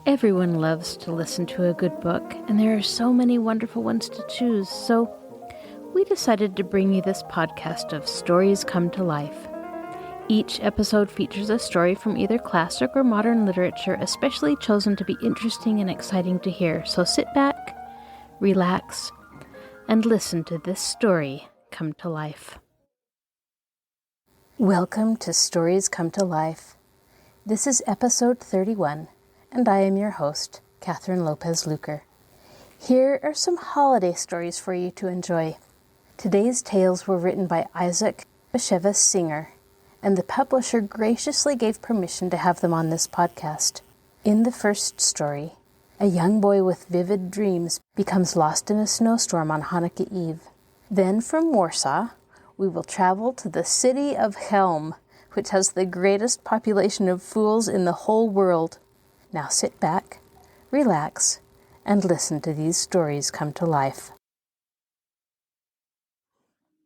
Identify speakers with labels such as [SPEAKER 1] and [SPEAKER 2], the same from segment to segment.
[SPEAKER 1] Everyone loves to listen to a good book, and there are so many wonderful ones to choose, so we decided to bring you this podcast of Stories Come to Life. Each episode features a story from either classic or modern literature, especially chosen to be interesting and exciting to hear. So sit back, relax, and listen to this story come to life. Welcome to Stories Come to Life. This is episode 31. And I am your host, Kathryn Lopez. Here are some holiday stories for you to enjoy. Today's tales were written by Isaac Bashevis Singer, and the publisher graciously gave permission to have them on this podcast. In the first story, a young boy with vivid dreams becomes lost in a snowstorm on Hanukkah Eve. Then from Warsaw, we will travel to the city of Chelm, which has the greatest population of fools in the whole world. Now sit back, relax, and listen to these stories come to life.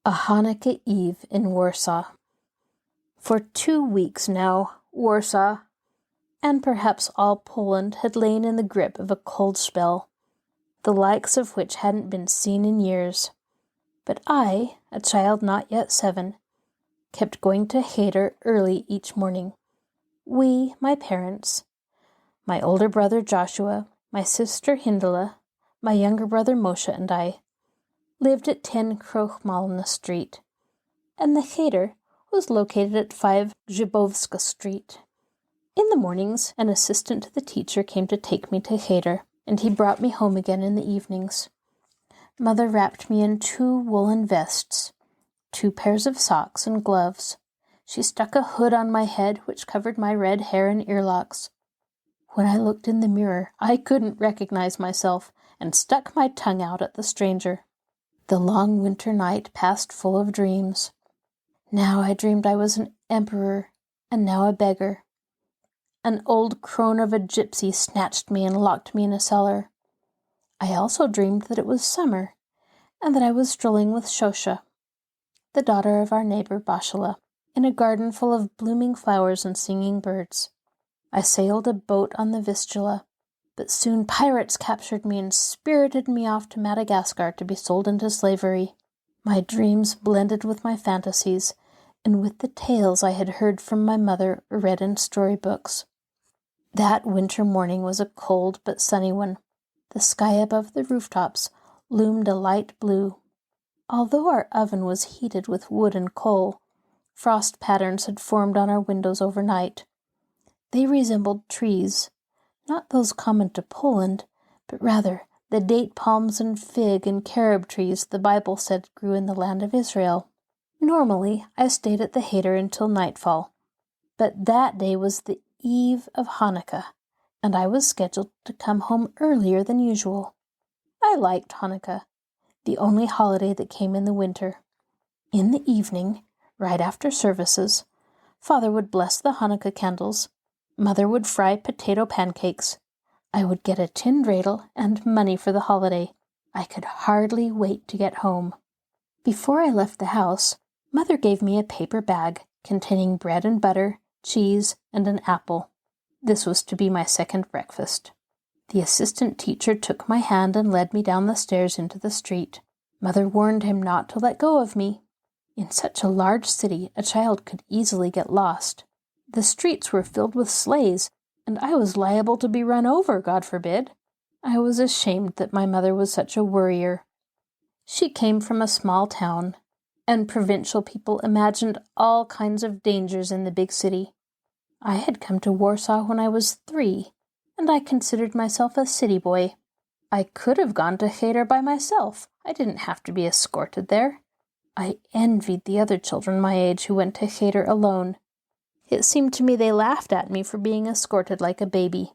[SPEAKER 1] A Hanukkah Eve in Warsaw. For 2 weeks now, Warsaw, and perhaps all Poland, had lain in the grip of a cold spell, the likes of which hadn't been seen in years. But I, a child not yet 7, kept going to Cheder early each morning. We, my parents, my older brother Joshua, my sister Hindela, my younger brother Moshe, and I lived at 10 Krochmalna Street, and the Cheder was located at 5 Grzybowska Street. In the mornings, an assistant to the teacher came to take me to Cheder, and he brought me home again in the evenings. Mother wrapped me in 2 woolen vests, 2 pairs of socks and gloves. She stuck a hood on my head which covered my red hair and earlocks. When I looked in the mirror, I couldn't recognize myself and stuck my tongue out at the stranger. The long winter night passed full of dreams. Now I dreamed I was an emperor, and now a beggar. An old crone of a gypsy snatched me and locked me in a cellar. I also dreamed that it was summer, and that I was strolling with Shosha, the daughter of our neighbor Bashala, in a garden full of blooming flowers and singing birds. I sailed a boat on the Vistula, but soon pirates captured me and spirited me off to Madagascar to be sold into slavery. My dreams blended with my fantasies and with the tales I had heard from my mother or read in storybooks. That winter morning was a cold but sunny one. The sky above the rooftops loomed a light blue. Although our oven was heated with wood and coal, frost patterns had formed on our windows overnight. They resembled trees, not those common to Poland, but rather the date palms and fig and carob trees the Bible said grew in the land of Israel. Normally, I stayed at the Cheder until nightfall, but that day was the eve of Hanukkah, and I was scheduled to come home earlier than usual. I liked Hanukkah, the only holiday that came in the winter. In the evening, right after services, Father would bless the Hanukkah candles. Mother would fry potato pancakes. I would get a tin dreidel and money for the holiday. I could hardly wait to get home. Before I left the house, Mother gave me a paper bag containing bread and butter, cheese, and an apple. This was to be my second breakfast. The assistant teacher took my hand and led me down the stairs into the street. Mother warned him not to let go of me. In such a large city, a child could easily get lost. The streets were filled with sleighs, and I was liable to be run over, God forbid. I was ashamed that my mother was such a worrier. She came from a small town, and provincial people imagined all kinds of dangers in the big city. I had come to Warsaw when I was 3, and I considered myself a city boy. I could have gone to Cheder by myself. I didn't have to be escorted there. I envied the other children my age who went to Cheder alone. It seemed to me they laughed at me for being escorted like a baby.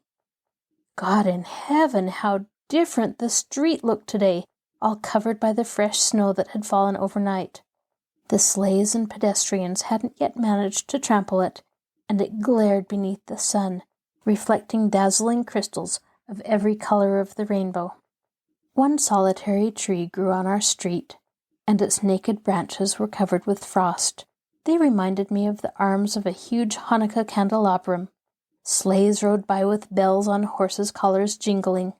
[SPEAKER 1] God in heaven, how different the street looked today, all covered by the fresh snow that had fallen overnight. The sleighs and pedestrians hadn't yet managed to trample it, and it glared beneath the sun, reflecting dazzling crystals of every color of the rainbow. One solitary tree grew on our street, and its naked branches were covered with frost. They reminded me of the arms of a huge Hanukkah candelabrum. Sleighs rode by with bells on horses' collars jingling.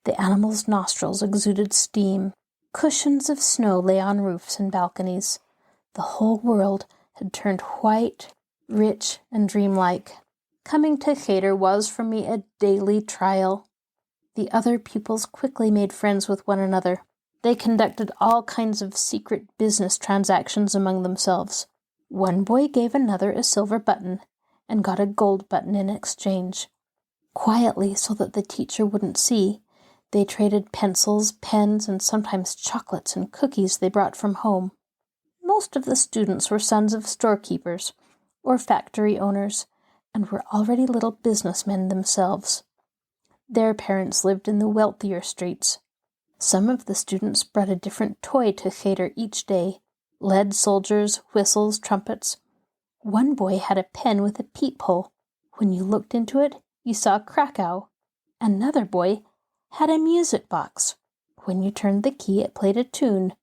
[SPEAKER 1] The animals' nostrils exuded steam. Cushions of snow lay on roofs and balconies. The whole world had turned white, rich, and dreamlike. Coming to Cheder was for me a daily trial. The other pupils quickly made friends with one another. They conducted all kinds of secret business transactions among themselves. One boy gave another a silver button and got a gold button in exchange. Quietly, so that the teacher wouldn't see, they traded pencils, pens, and sometimes chocolates and cookies they brought from home. Most of the students were sons of storekeepers or factory owners, and were already little businessmen themselves. Their parents lived in the wealthier streets. Some of the students brought a different toy to Cheder each day: lead soldiers, whistles, trumpets. One boy had a pen with a peephole. When you looked into it, you saw Krakow. Another boy had a music box. When you turned the key, it played a tune.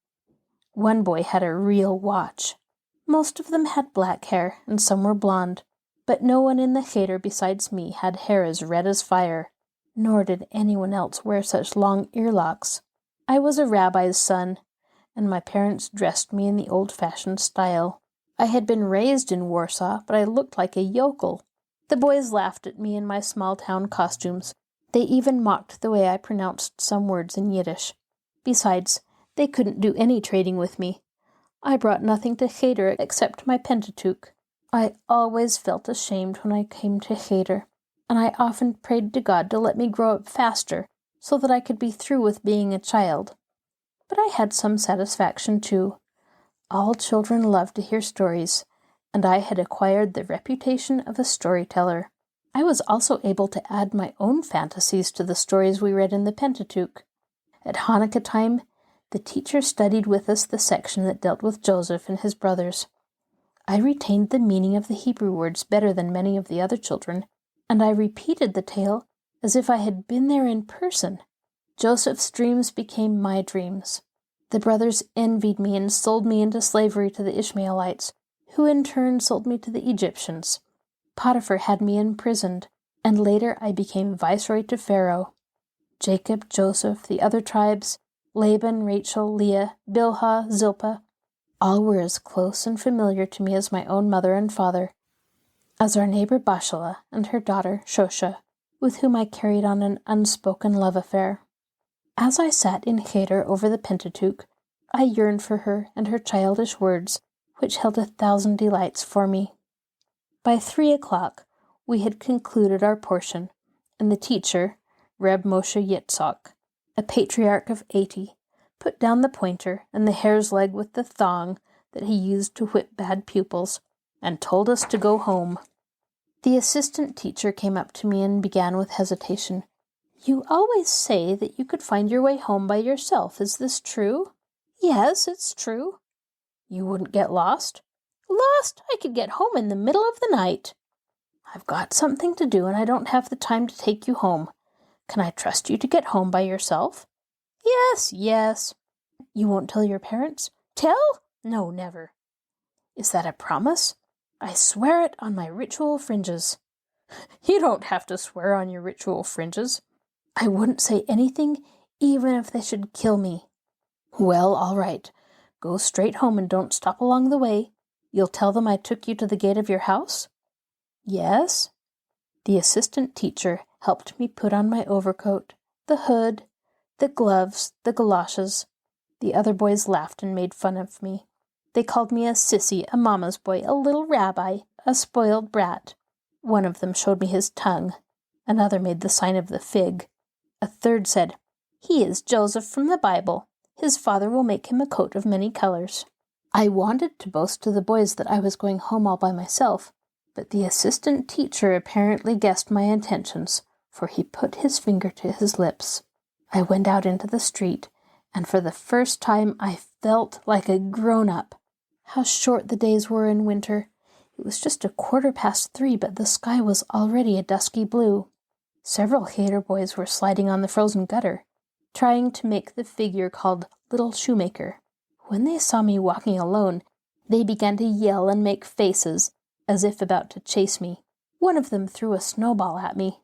[SPEAKER 1] One boy had a real watch. Most of them had black hair, and some were blonde. But no one in the Cheder besides me had hair as red as fire, nor did anyone else wear such long earlocks. I was a rabbi's son, and my parents dressed me in the old-fashioned style. I had been raised in Warsaw, but I looked like a yokel. The boys laughed at me in my small-town costumes. They even mocked the way I pronounced some words in Yiddish. Besides, they couldn't do any trading with me. I brought nothing to Cheder except my Pentateuch. I always felt ashamed when I came to Cheder, and I often prayed to God to let me grow up faster so that I could be through with being a child. But I had some satisfaction, too. All children love to hear stories, and I had acquired the reputation of a storyteller. I was also able to add my own fantasies to the stories we read in the Pentateuch. At Hanukkah time, the teacher studied with us the section that dealt with Joseph and his brothers. I retained the meaning of the Hebrew words better than many of the other children, and I repeated the tale as if I had been there in person. Joseph's dreams became my dreams. The brothers envied me and sold me into slavery to the Ishmaelites, who in turn sold me to the Egyptians. Potiphar had me imprisoned, and later I became viceroy to Pharaoh. Jacob, Joseph, the other tribes, Laban, Rachel, Leah, Bilhah, Zilpah, all were as close and familiar to me as my own mother and father, as our neighbor Bashala and her daughter Shosha, with whom I carried on an unspoken love affair. As I sat in Cheder over the Pentateuch, I yearned for her and her childish words, which held 1,000 delights for me. By 3:00, we had concluded our portion, and the teacher, Reb Moshe Yitzhak, a patriarch of 80, put down the pointer and the hare's leg with the thong that he used to whip bad pupils, and told us to go home. The assistant teacher came up to me and began with hesitation. "You always say that you could find your way home by yourself. Is this true?" "Yes, it's true." "You wouldn't get lost?" "Lost? I could get home in the middle of the night." "I've got something to do, and I don't have the time to take you home. Can I trust you to get home by yourself?" "Yes, yes." "You won't tell your parents?" "Tell? No, never." "Is that a promise?" "I swear it on my ritual fringes." "You don't have to swear on your ritual fringes." "I wouldn't say anything, even if they should kill me." "Well, all right. Go straight home and don't stop along the way. You'll tell them I took you to the gate of your house?" "Yes." The assistant teacher helped me put on my overcoat, the hood, the gloves, the galoshes. The other boys laughed and made fun of me. They called me a sissy, a mama's boy, a little rabbi, a spoiled brat. One of them showed me his tongue. Another made the sign of the fig. A third said, "He is Joseph from the Bible. His father will make him a coat of many colors." I wanted to boast to the boys that I was going home all by myself, but the assistant teacher apparently guessed my intentions, for he put his finger to his lips. I went out into the street, and for the first time I felt like a grown-up. How short the days were in winter. It was just 3:15, but the sky was already a dusky blue. Several Cheder boys were sliding on the frozen gutter, trying to make the figure called Little Shoemaker. When they saw me walking alone, they began to yell and make faces, as if about to chase me. One of them threw a snowball at me.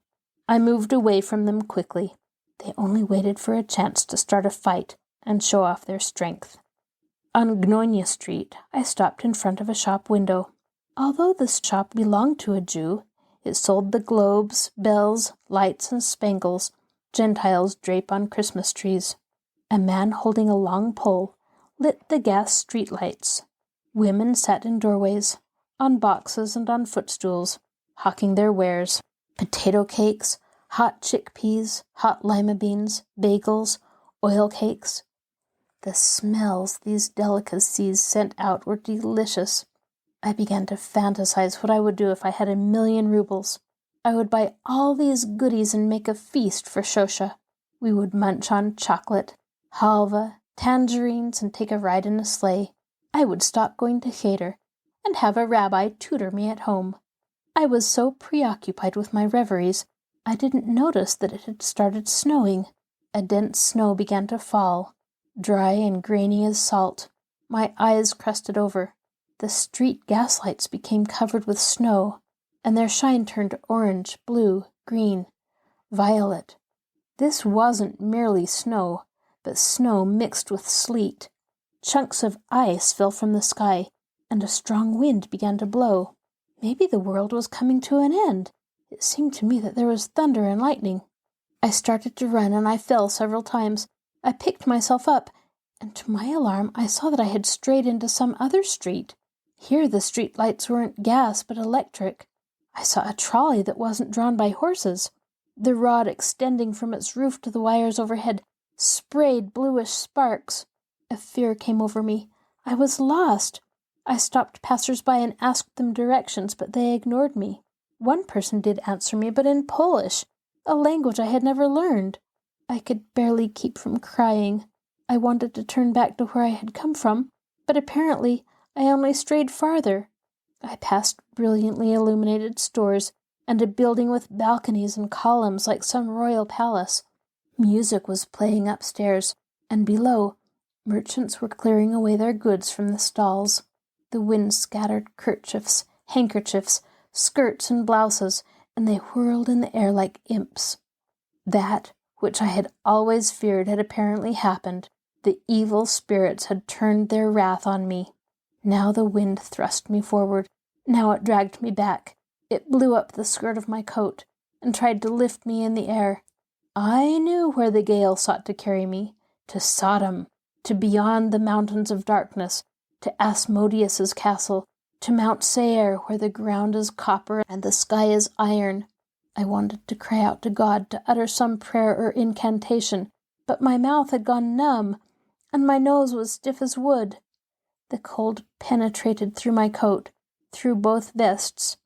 [SPEAKER 1] I moved away from them quickly. They only waited for a chance to start a fight and show off their strength. On Gnonia Street, I stopped in front of a shop window. Although this shop belonged to a Jew, it sold the globes, bells, lights, and spangles Gentiles drape on Christmas trees. A man holding a long pole lit the gas street lights. Women sat in doorways, on boxes and on footstools, hawking their wares: potato cakes, hot chickpeas, hot lima beans, bagels, oil cakes. The smells these delicacies sent out were delicious. I began to fantasize what I would do if I had 1,000,000 rubles. I would buy all these goodies and make a feast for Shosha. We would munch on chocolate, halva, tangerines, and take a ride in a sleigh. I would stop going to cheder and have a rabbi tutor me at home. I was so preoccupied with my reveries, I didn't notice that it had started snowing. A dense snow began to fall, dry and grainy as salt. My eyes crusted over. The street gaslights became covered with snow, and their shine turned orange, blue, green, violet. This wasn't merely snow, but snow mixed with sleet. Chunks of ice fell from the sky, and a strong wind began to blow. Maybe the world was coming to an end. It seemed to me that there was thunder and lightning. I started to run, and I fell several times. I picked myself up, and to my alarm I saw that I had strayed into some other street. Here the street lights weren't gas but electric. I saw a trolley that wasn't drawn by horses. The rod extending from its roof to the wires overhead sprayed bluish sparks. A fear came over me. I was lost. I stopped passers-by and asked them directions, but they ignored me. One person did answer me, but in Polish, a language I had never learned. I could barely keep from crying. I wanted to turn back to where I had come from, but apparently I only strayed farther. I passed brilliantly illuminated stores and a building with balconies and columns like some royal palace. Music was playing upstairs, and below, merchants were clearing away their goods from the stalls. The wind scattered kerchiefs, handkerchiefs, skirts, and blouses, and they whirled in the air like imps. That which I had always feared had apparently happened. The evil spirits had turned their wrath on me. Now the wind thrust me forward. Now it dragged me back. It blew up the skirt of my coat and tried to lift me in the air. I knew where the gale sought to carry me, to Sodom, to beyond the mountains of darkness, to Asmodeus's castle, to Mount Seir, where the ground is copper and the sky is iron. I wanted to cry out to God, to utter some prayer or incantation, but my mouth had gone numb, and my nose was stiff as wood. The cold penetrated through my coat, through both vests.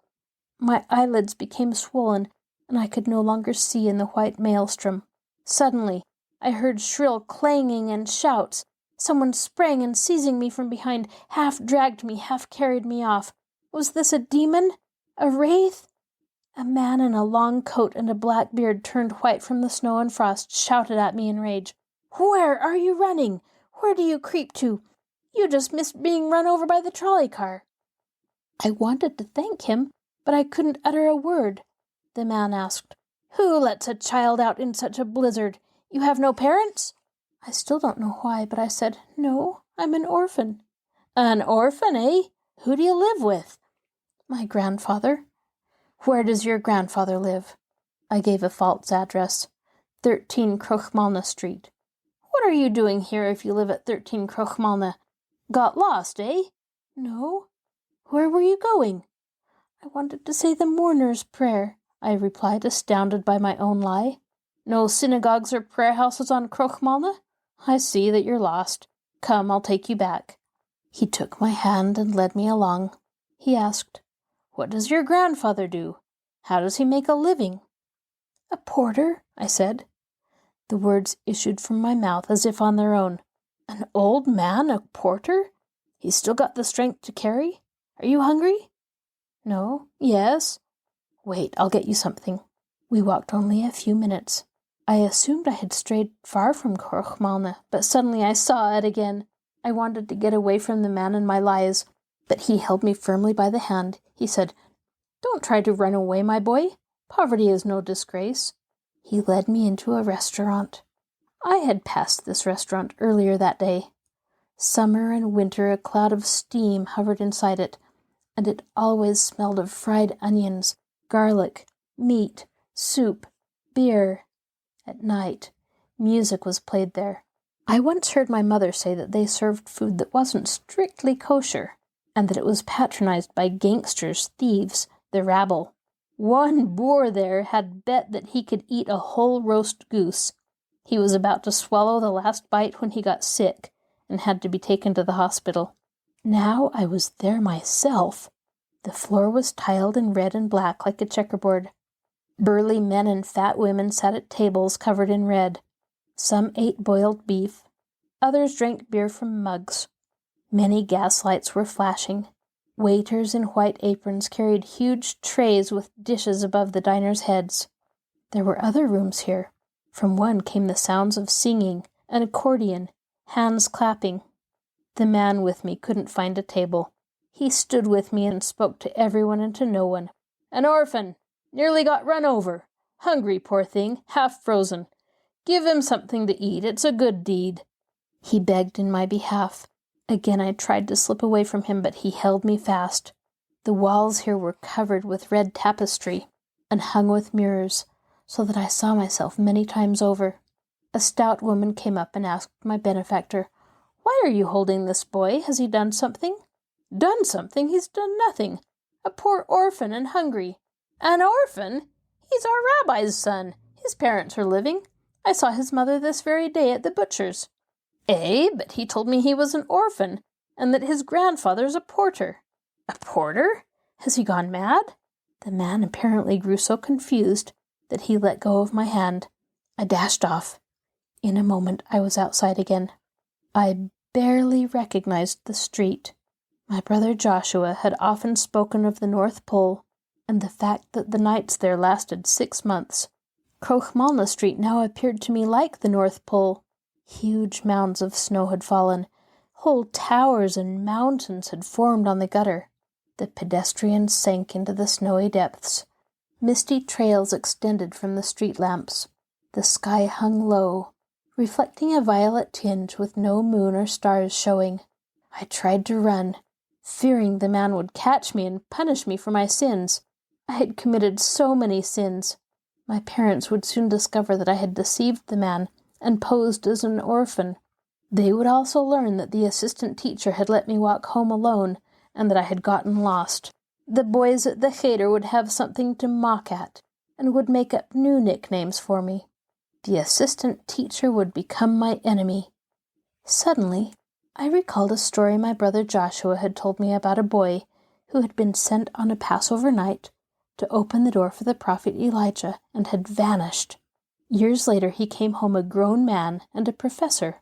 [SPEAKER 1] My eyelids became swollen, and I could no longer see in the white maelstrom. Suddenly, I heard shrill clanging and shouts. Someone sprang and, seizing me from behind, half dragged me, half carried me off. Was this a demon? A wraith? A man in a long coat and a black beard turned white from the snow and frost, shouted at me in rage. "Where are you running? Where do you creep to? You just missed being run over by the trolley car." I wanted to thank him, but I couldn't utter a word. The man asked, "Who lets a child out in such a blizzard? You have no parents?" I still don't know why, but I said, "No, I'm an orphan." "An orphan, eh? Who do you live with?" "My grandfather." "Where does your grandfather live?" I gave a false address. 13 Krochmalna Street. "What are you doing here if you live at 13 Krochmalna? Got lost, eh?" "No." "Where were you going?" "I wanted to say the mourner's prayer," I replied, astounded by my own lie. "No synagogues or prayer houses on Krochmalna? I see that you're lost. Come, I'll take you back." He took my hand and led me along. He asked, "What does your grandfather do? How does he make a living?" "A porter," I said. The words issued from my mouth as if on their own. An old man, a porter? He's still got the strength to carry? Are you hungry? No. Yes. Wait, I'll get you something. We walked only a few minutes. I assumed I had strayed far from Krochmalna, but suddenly I saw it again. I wanted to get away from the man and my lies, but he held me firmly by the hand. He said, Don't try to run away, my boy. Poverty is no disgrace. He led me into a restaurant. I had passed this restaurant earlier that day. Summer and winter, a cloud of steam hovered inside it, and it always smelled of fried onions, garlic, meat, soup, beer. At night, music was played there. I once heard my mother say that they served food that wasn't strictly kosher, and that it was patronized by gangsters, thieves, the rabble. One boor there had bet that he could eat a whole roast goose. He was about to swallow the last bite when he got sick and had to be taken to the hospital. Now I was there myself. The floor was tiled in red and black like a checkerboard. Burly men and fat women sat at tables covered in red. Some ate boiled beef. Others drank beer from mugs. Many gas lights were flashing. Waiters in white aprons carried huge trays with dishes above the diners' heads. There were other rooms here. From one came the sounds of singing, an accordion, hands clapping. The man with me couldn't find a table. He stood with me and spoke to everyone and to no one. "An orphan! Nearly got run over. Hungry, poor thing, half frozen. Give him something to eat. It's a good deed." He begged in my behalf. Again I tried to slip away from him, but he held me fast. The walls here were covered with red tapestry and hung with mirrors, so that I saw myself many times over. A stout woman came up and asked my benefactor, "Why are you holding this boy? Has he done something?" "Done something? He's done nothing. A poor orphan and hungry." "An orphan? He's our rabbi's son. His parents are living. I saw his mother this very day at the butcher's." But he told me he was an orphan, and that his grandfather's a porter." "A porter? Has he gone mad?" The man apparently grew so confused that he let go of my hand. I dashed off. In a moment I was outside again. I barely recognized the street. My brother Joshua had often spoken of the North Pole, and the fact that the nights there lasted 6 months. Krochmalna Street now appeared to me like the North Pole. Huge mounds of snow had fallen. Whole towers and mountains had formed on the gutter. The pedestrians sank into the snowy depths. Misty trails extended from the street lamps. The sky hung low, reflecting a violet tinge with no moon or stars showing. I tried to run, fearing the man would catch me and punish me for my sins. I had committed so many sins. My parents would soon discover that I had deceived the man and posed as an orphan. They would also learn that the assistant teacher had let me walk home alone and that I had gotten lost. The boys at the cheder would have something to mock at and would make up new nicknames for me. The assistant teacher would become my enemy. Suddenly, I recalled a story my brother Joshua had told me about a boy who had been sent on a Passover night to open the door for the prophet Elijah and had vanished. Years later he came home a grown man and a professor.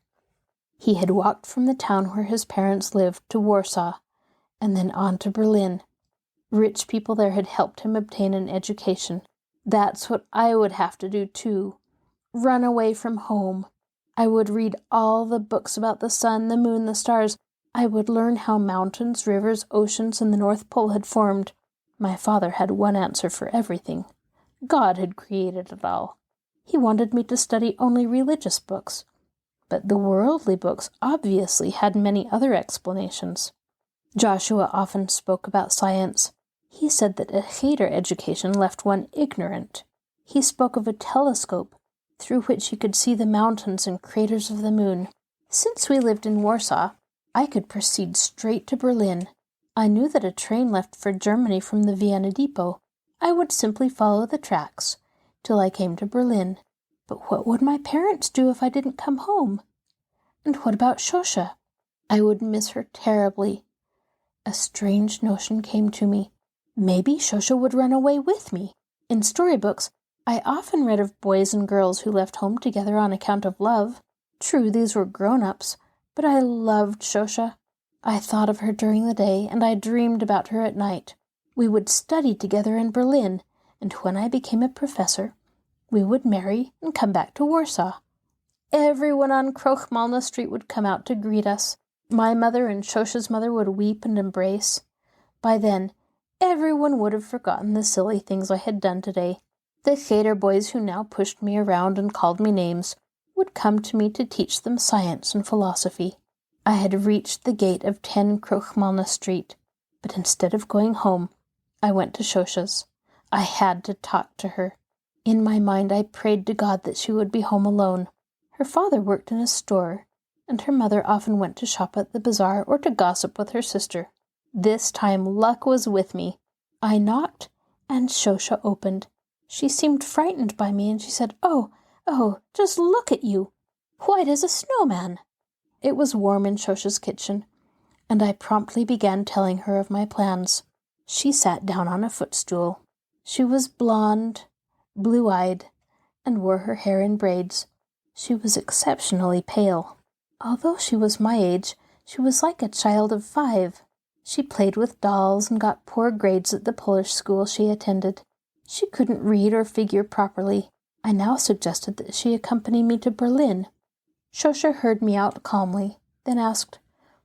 [SPEAKER 1] He had walked from the town where his parents lived to Warsaw, and then on to Berlin. Rich people there had helped him obtain an education. That's what I would have to do too. Run away from home. I would read all the books about the sun, the moon, the stars. I would learn how mountains, rivers, oceans, and the North Pole had formed. My father had one answer for everything. God had created it all. He wanted me to study only religious books, but the worldly books obviously had many other explanations. Joshua often spoke about science. He said that a cheder education left one ignorant. He spoke of a telescope through which you could see the mountains and craters of the moon. Since we lived in Warsaw, I could proceed straight to Berlin. I knew that a train left for Germany from the Vienna depot. I would simply follow the tracks till I came to Berlin. But what would my parents do if I didn't come home? And what about Shosha? I would miss her terribly. A strange notion came to me. Maybe Shosha would run away with me. In storybooks, I often read of boys and girls who left home together on account of love. True, these were grown-ups, but I loved Shosha. I thought of her during the day, and I dreamed about her at night. We would study together in Berlin, and when I became a professor, we would marry and come back to Warsaw. Everyone on Krochmalna Street would come out to greet us. My mother and Shosha's mother would weep and embrace. By then, everyone would have forgotten the silly things I had done today. The Cheder boys who now pushed me around and called me names would come to me to teach them science and philosophy. I had reached the gate of 10 Krochmalna Street, but instead of going home, I went to Shosha's. I had to talk to her. In my mind, I prayed to God that she would be home alone. Her father worked in a store, and her mother often went to shop at the bazaar or to gossip with her sister. This time luck was with me. I knocked, and Shosha opened. She seemed frightened by me, and she said, Oh, just look at you, white as a snowman." It was warm in Shosha's kitchen, and I promptly began telling her of my plans. She sat down on a footstool. She was blonde, blue-eyed, and wore her hair in braids. She was exceptionally pale. Although she was my age, she was like a child of 5. She played with dolls and got poor grades at the Polish school she attended. She couldn't read or figure properly. I now suggested that she accompany me to Berlin. Shosha heard me out calmly, then asked,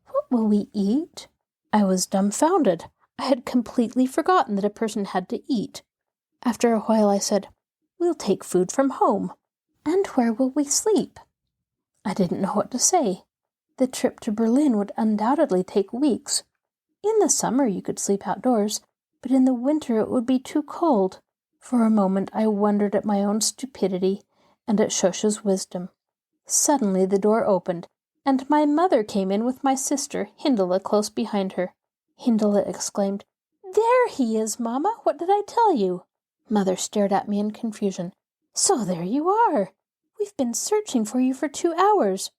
[SPEAKER 1] "What will we eat?" I was dumbfounded. I had completely forgotten that a person had to eat. After a while I said, "We'll take food from home." "And where will we sleep?" I didn't know what to say. The trip to Berlin would undoubtedly take weeks. In the summer you could sleep outdoors, but in the winter it would be too cold. For a moment I wondered at my own stupidity and at Shosha's wisdom. Suddenly the door opened, and my mother came in with my sister, Hindela, close behind her. Hindela exclaimed, "There he is, Mamma! What did I tell you?" Mother stared at me in confusion. "So there you are! We've been searching for you for 2 hours.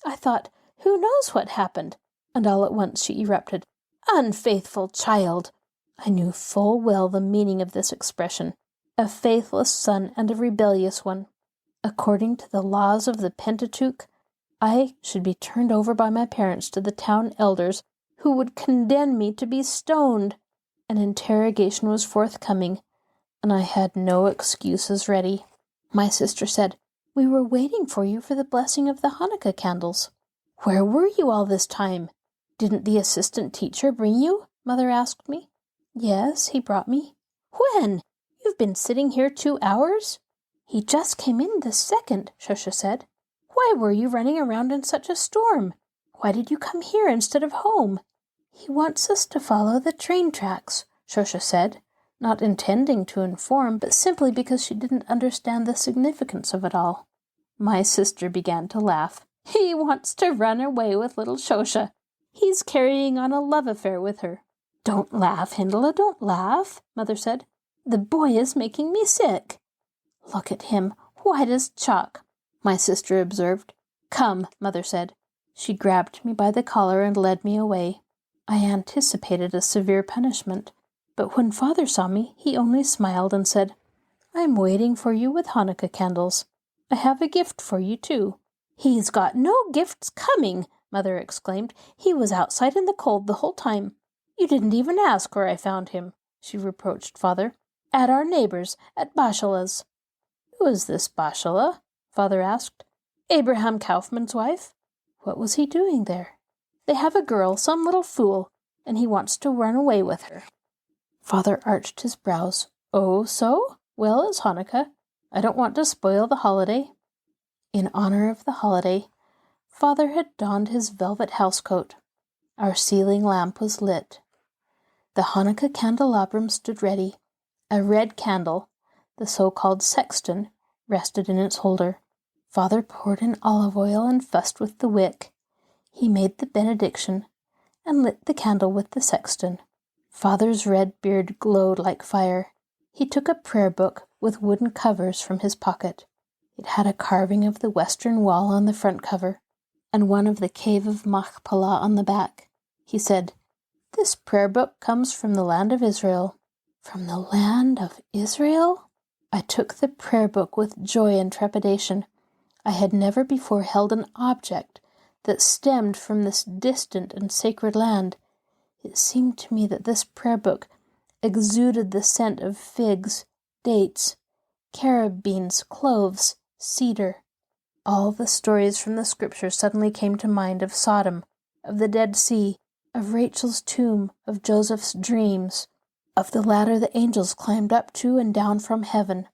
[SPEAKER 1] I thought, who knows what happened?" And all at once she erupted, "Unfaithful child!" I knew full well the meaning of this expression. A faithless son and a rebellious one. According to the laws of the Pentateuch, I should be turned over by my parents to the town elders, who would condemn me to be stoned. An interrogation was forthcoming, and I had no excuses ready. My sister said, "We were waiting for you for the blessing of the Hanukkah candles." "Where were you all this time? Didn't the assistant teacher bring you?" Mother asked me. "Yes, he brought me." "When? You've been sitting here 2 hours?" "He just came in this second," Shosha said. "Why were you running around in such a storm? Why did you come here instead of home?" "He wants us to follow the train tracks," Shosha said, not intending to inform, but simply because she didn't understand the significance of it all. My sister began to laugh. "He wants to run away with little Shosha. He's carrying on a love affair with her." "Don't laugh, Hindela, don't laugh," Mother said. "The boy is making me sick." "Look at him, white as chalk," my sister observed. "Come," Mother said. She grabbed me by the collar and led me away. I anticipated a severe punishment, but when Father saw me, he only smiled and said, "I'm waiting for you with Hanukkah candles. I have a gift for you, too." "He's got no gifts coming," Mother exclaimed. "He was outside in the cold the whole time. You didn't even ask where I found him," she reproached Father. "At our neighbor's, at Bashala's." "Who is this Bashala?" Father asked. "Abraham Kaufman's wife." "What was he doing there?" "They have a girl, some little fool, and he wants to run away with her." Father arched his brows. "Oh, so? Well, it's Hanukkah. I don't want to spoil the holiday." In honor of the holiday, Father had donned his velvet housecoat. Our ceiling lamp was lit. The Hanukkah candelabrum stood ready. A red candle, the so-called sexton, rested in its holder. Father poured in olive oil and fussed with the wick. He made the benediction and lit the candle with the sexton. Father's red beard glowed like fire. He took a prayer book with wooden covers from his pocket. It had a carving of the western wall on the front cover, and one of the cave of Machpelah on the back. He said, "This prayer book comes from the land of Israel." From the land of Israel? I took the prayer book with joy and trepidation. I had never before held an object that stemmed from this distant and sacred land. It seemed to me that this prayer book exuded the scent of figs, dates, carob beans, cloves, cedar. All the stories from the scriptures suddenly came to mind of Sodom, of the Dead Sea, of Rachel's tomb, of Joseph's dreams. Of the ladder the angels climbed up to and down from heaven,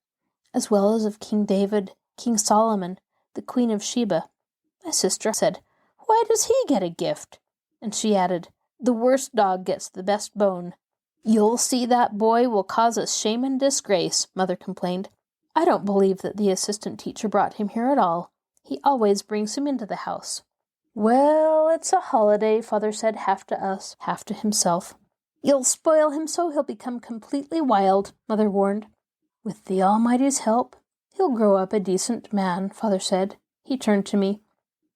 [SPEAKER 1] as well as of King David, King Solomon, the Queen of Sheba. My sister said, "Why does he get a gift?" And she added, "The worst dog gets the best bone." "You'll see that boy will cause us shame and disgrace," Mother complained. "I don't believe that the assistant teacher brought him here at all. He always brings him into the house." "Well, it's a holiday," Father said, half to us, half to himself. "You'll spoil him so he'll become completely wild," Mother warned. "With the Almighty's help, he'll grow up a decent man," Father said. He turned to me.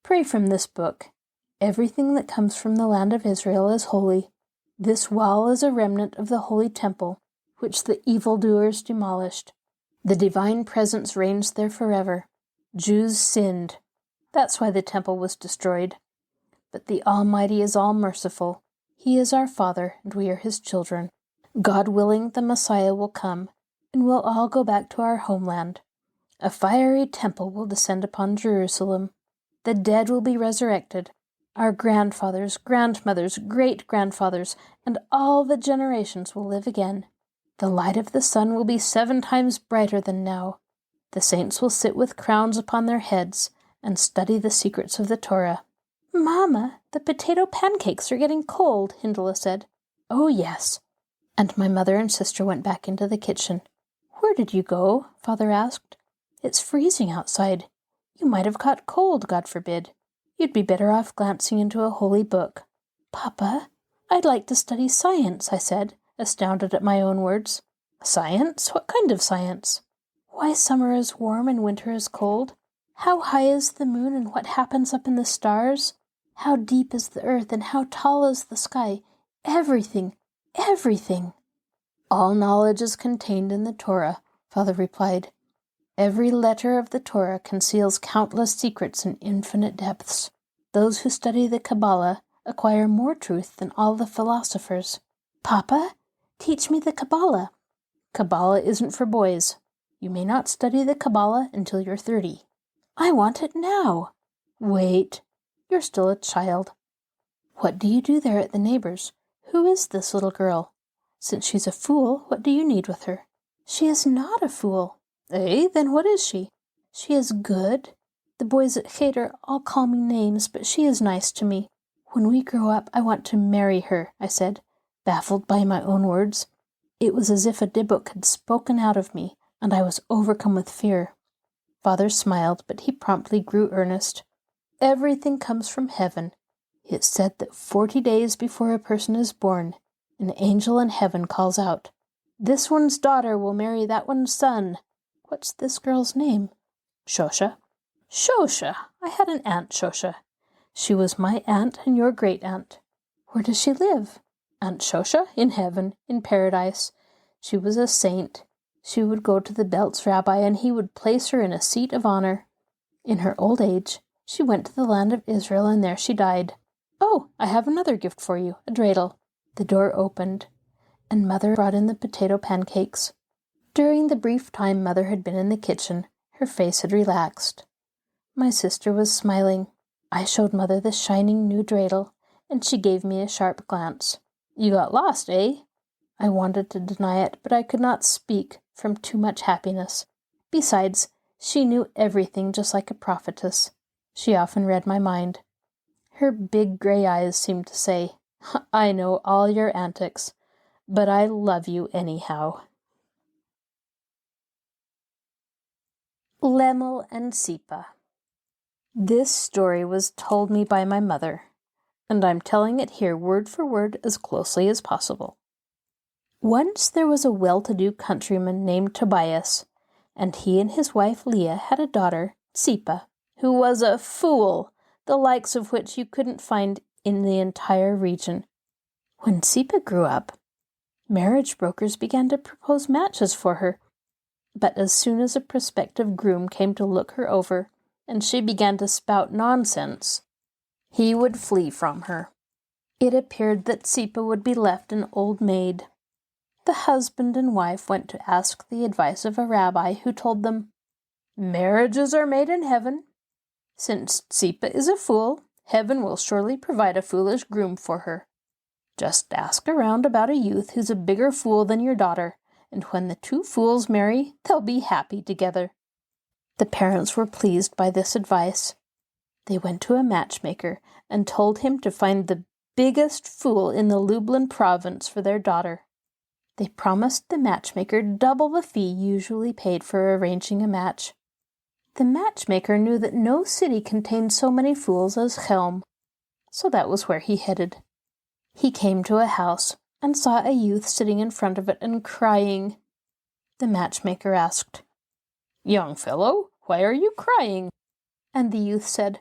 [SPEAKER 1] "Pray from this book. Everything that comes from the land of Israel is holy. This wall is a remnant of the holy temple, which the evildoers demolished. The divine presence reigns there forever. Jews sinned. That's why the temple was destroyed. But the Almighty is all-merciful. He is our Father, and we are His children. God willing, the Messiah will come, and we'll all go back to our homeland. A fiery temple will descend upon Jerusalem. The dead will be resurrected. Our grandfathers, grandmothers, great-grandfathers, and all the generations will live again. The light of the sun will be 7 times brighter than now. The saints will sit with crowns upon their heads and study the secrets of the Torah." "Mama, the potato pancakes are getting cold," Hindela said. "Oh, yes." And my mother and sister went back into the kitchen. "Where did you go?" Father asked. "It's freezing outside. You might have caught cold, God forbid. You'd be better off glancing into a holy book." "Papa, I'd like to study science," I said, astounded at my own words. "Science? What kind of science?" "Why summer is warm and winter is cold. How high is the moon and what happens up in the stars? How deep is the earth and how tall is the sky? Everything, everything." "All knowledge is contained in the Torah," Father replied. "Every letter of the Torah conceals countless secrets in infinite depths. Those who study the Kabbalah acquire more truth than all the philosophers." "Papa, teach me the Kabbalah." "Kabbalah isn't for boys. You may not study the Kabbalah until you're 30. "I want it now." "Wait. You're still a child." "What do you do there at the neighbor's? Who is this little girl? Since she's a fool, what do you need with her?" "She is not a fool." "Eh? Then what is she?" "She is good. The boys at Cheder all call me names, but she is nice to me. When we grow up, I want to marry her," I said, baffled by my own words. It was as if a Dybbuk had spoken out of me, and I was overcome with fear. Father smiled, but he promptly grew earnest. "Everything comes from heaven. It's said that 40 days before a person is born, an angel in heaven calls out, 'This one's daughter will marry that one's son.' What's this girl's name?" "Shosha." "Shosha! I had an aunt, Shosha. She was my aunt and your great-aunt." "Where does she live?" "Aunt Shosha? In heaven, in paradise. She was a saint. She would go to the Belt's rabbi, and he would place her in a seat of honor. In her old age, she went to the land of Israel, and there she died. Oh, I have another gift for you, a dreidel." The door opened, and Mother brought in the potato pancakes. During the brief time Mother had been in the kitchen, her face had relaxed. My sister was smiling. I showed Mother the shining new dreidel, and she gave me a sharp glance. "You got lost, eh?" I wanted to deny it, but I could not speak from too much happiness. Besides, she knew everything just like a prophetess. She often read my mind. Her big gray eyes seemed to say, "I know all your antics, but I love you anyhow." Lemel and Sipa. This story was told me by my mother, and I'm telling it here word for word as closely as possible. Once there was a well-to-do countryman named Tobias, and he and his wife Leah had a daughter, Sipa, who was a fool, the likes of which you couldn't find in the entire region. When Sipa grew up, marriage brokers began to propose matches for her, but as soon as a prospective groom came to look her over, and she began to spout nonsense, he would flee from her. It appeared that Sipa would be left an old maid. The husband and wife went to ask the advice of a rabbi who told them, "Marriages are made in heaven. Since Sipa is a fool, heaven will surely provide a foolish groom for her." Just ask around about a youth who's a bigger fool than your daughter, and when the two fools marry, they'll be happy together." The parents were pleased by this advice. They went to a matchmaker and told him to find the biggest fool in the Lublin province for their daughter. They promised the matchmaker double the fee usually paid for arranging a match. The matchmaker knew that no city contained so many fools as Chelm, so that was where he headed. He came to a house and saw a youth sitting in front of it and crying. The matchmaker asked, "Young fellow, why are you crying?" And the youth said,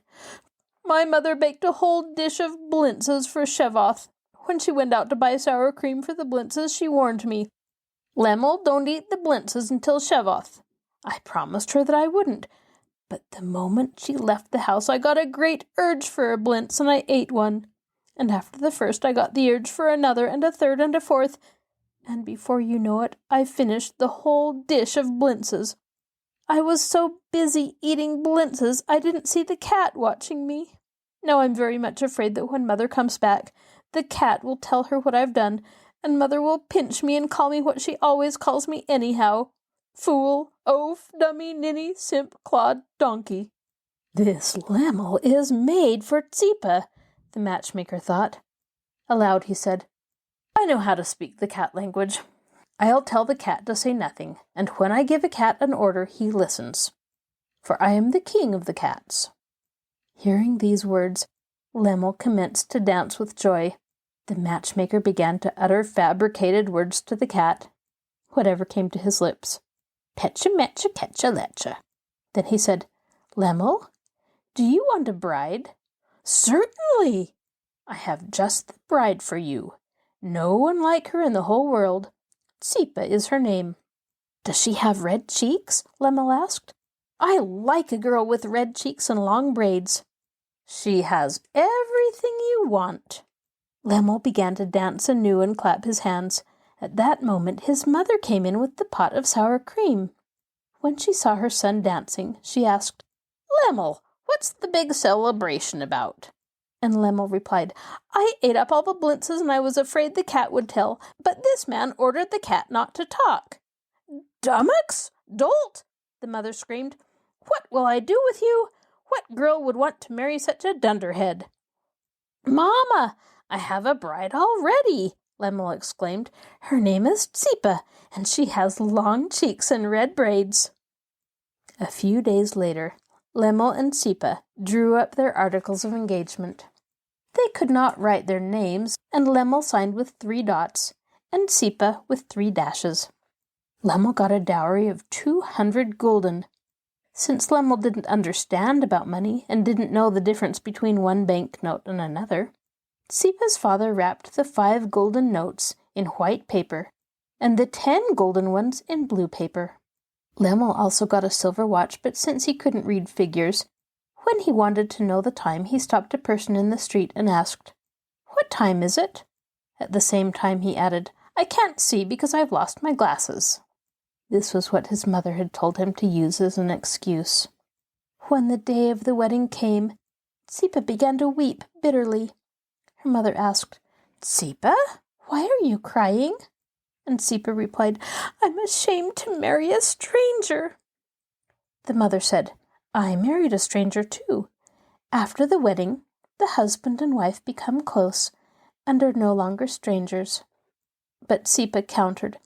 [SPEAKER 1] "My mother baked a whole dish of blintzes for Shevoth. When she went out to buy sour cream for the blintzes, she warned me, 'Lemmel, don't eat the blintzes until Shevoth.' I promised her that I wouldn't, but the moment she left the house I got a great urge for a blintz, and I ate one. And after the first I got the urge for another, and a third, and a fourth, and before you know it, I finished the whole dish of blintzes. I was so busy eating blintzes I didn't see the cat watching me. Now I'm very much afraid that when Mother comes back, the cat will tell her what I've done, and Mother will pinch me and call me what she always calls me anyhow. Fool, oaf, dummy, ninny, simp, clod, donkey." "This Lemmel is made for Tsipa," the matchmaker thought. Aloud he said, "I know how to speak the cat language. I'll tell the cat to say nothing, and when I give a cat an order, he listens. For I am the king of the cats." Hearing these words, Lemmel commenced to dance with joy. The matchmaker began to utter fabricated words to the cat, whatever came to his lips. "Petcha, metcha, ketcha, letcha." Then he said, "Lemmel, do you want a bride?" "Certainly. I have just the bride for you. No one like her in the whole world. Tsipa is her name." "Does she have red cheeks?" Lemmel asked. "I like a girl with red cheeks and long braids." "She has everything you want." Lemmel began to dance anew and clap his hands. At that moment his mother came in with the pot of sour cream. When she saw her son dancing, she asked, "Lemmel, what's the big celebration about?" And Lemmel replied, "I ate up all the blintzes and I was afraid the cat would tell, but this man ordered the cat not to talk." "Dummocks! Dolt!" the mother screamed. "What will I do with you? What girl would want to marry such a dunderhead?" "Mamma, I have a bride already," Lemmel exclaimed. "Her name is Tsipa, and she has long cheeks and red braids." A few days later, Lemmel and Tsipa drew up their articles of engagement. They could not write their names, and Lemmel signed with 3 dots, and Tsipa with 3 dashes. Lemmel got a dowry of 200 gulden. Since Lemmel didn't understand about money and didn't know the difference between one banknote and another, Tsipa's father wrapped the 5 golden notes in white paper and the 10 golden ones in blue paper. Lemmel also got a silver watch, but since he couldn't read figures, when he wanted to know the time, he stopped a person in the street and asked, "What time is it?" At the same time he added, "I can't see because I've lost my glasses." This was what his mother had told him to use as an excuse. When the day of the wedding came, Tsipa began to weep bitterly. Her mother asked, "Tsipa, why are you crying?" And Tsipa replied, "I'm ashamed to marry a stranger." The mother said, "I married a stranger too. After the wedding, the husband and wife become close and are no longer strangers." But Tsipa countered,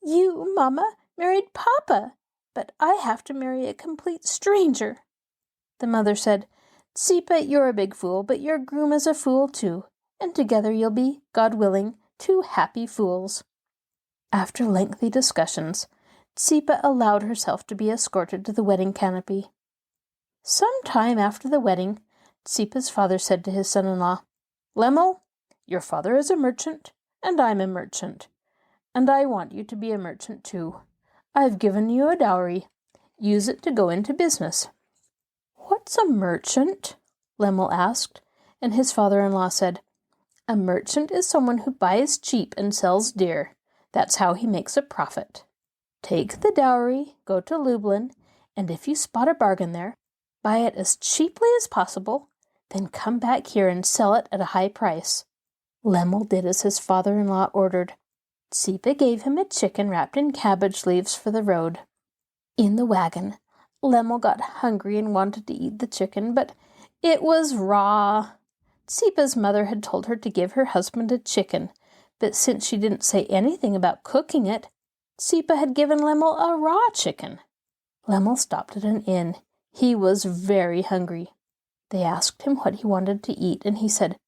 [SPEAKER 1] "You, Mama, married Papa, but I have to marry a complete stranger." The mother said, "Tsipa, you're a big fool, but your groom is a fool too, and together you'll be, God willing, 2 happy fools." After lengthy discussions, Tsipa allowed herself to be escorted to the wedding canopy. Some time after the wedding, Tsipa's father said to his son-in-law, "Lemmel, your father is a merchant, and I'm a merchant, and I want you to be a merchant too. I've given you a dowry. Use it to go into business." "What's a merchant?" Lemmel asked, and his father-in-law said, "A merchant is someone who buys cheap and sells dear. That's how he makes a profit. Take the dowry, go to Lublin, and if you spot a bargain there, buy it as cheaply as possible, then come back here and sell it at a high price. Lemmel did as his father-in-law ordered. Tsipa gave him a chicken wrapped in cabbage leaves for the road. In the wagon, Lemmel got hungry and wanted to eat the chicken, but it was raw. Tsipa's mother had told her to give her husband a chicken, but since she didn't say anything about cooking it, Tsipa had given Lemmel a raw chicken. Lemmel stopped at an inn. He was very hungry. They asked him what he wanted to eat, and he said,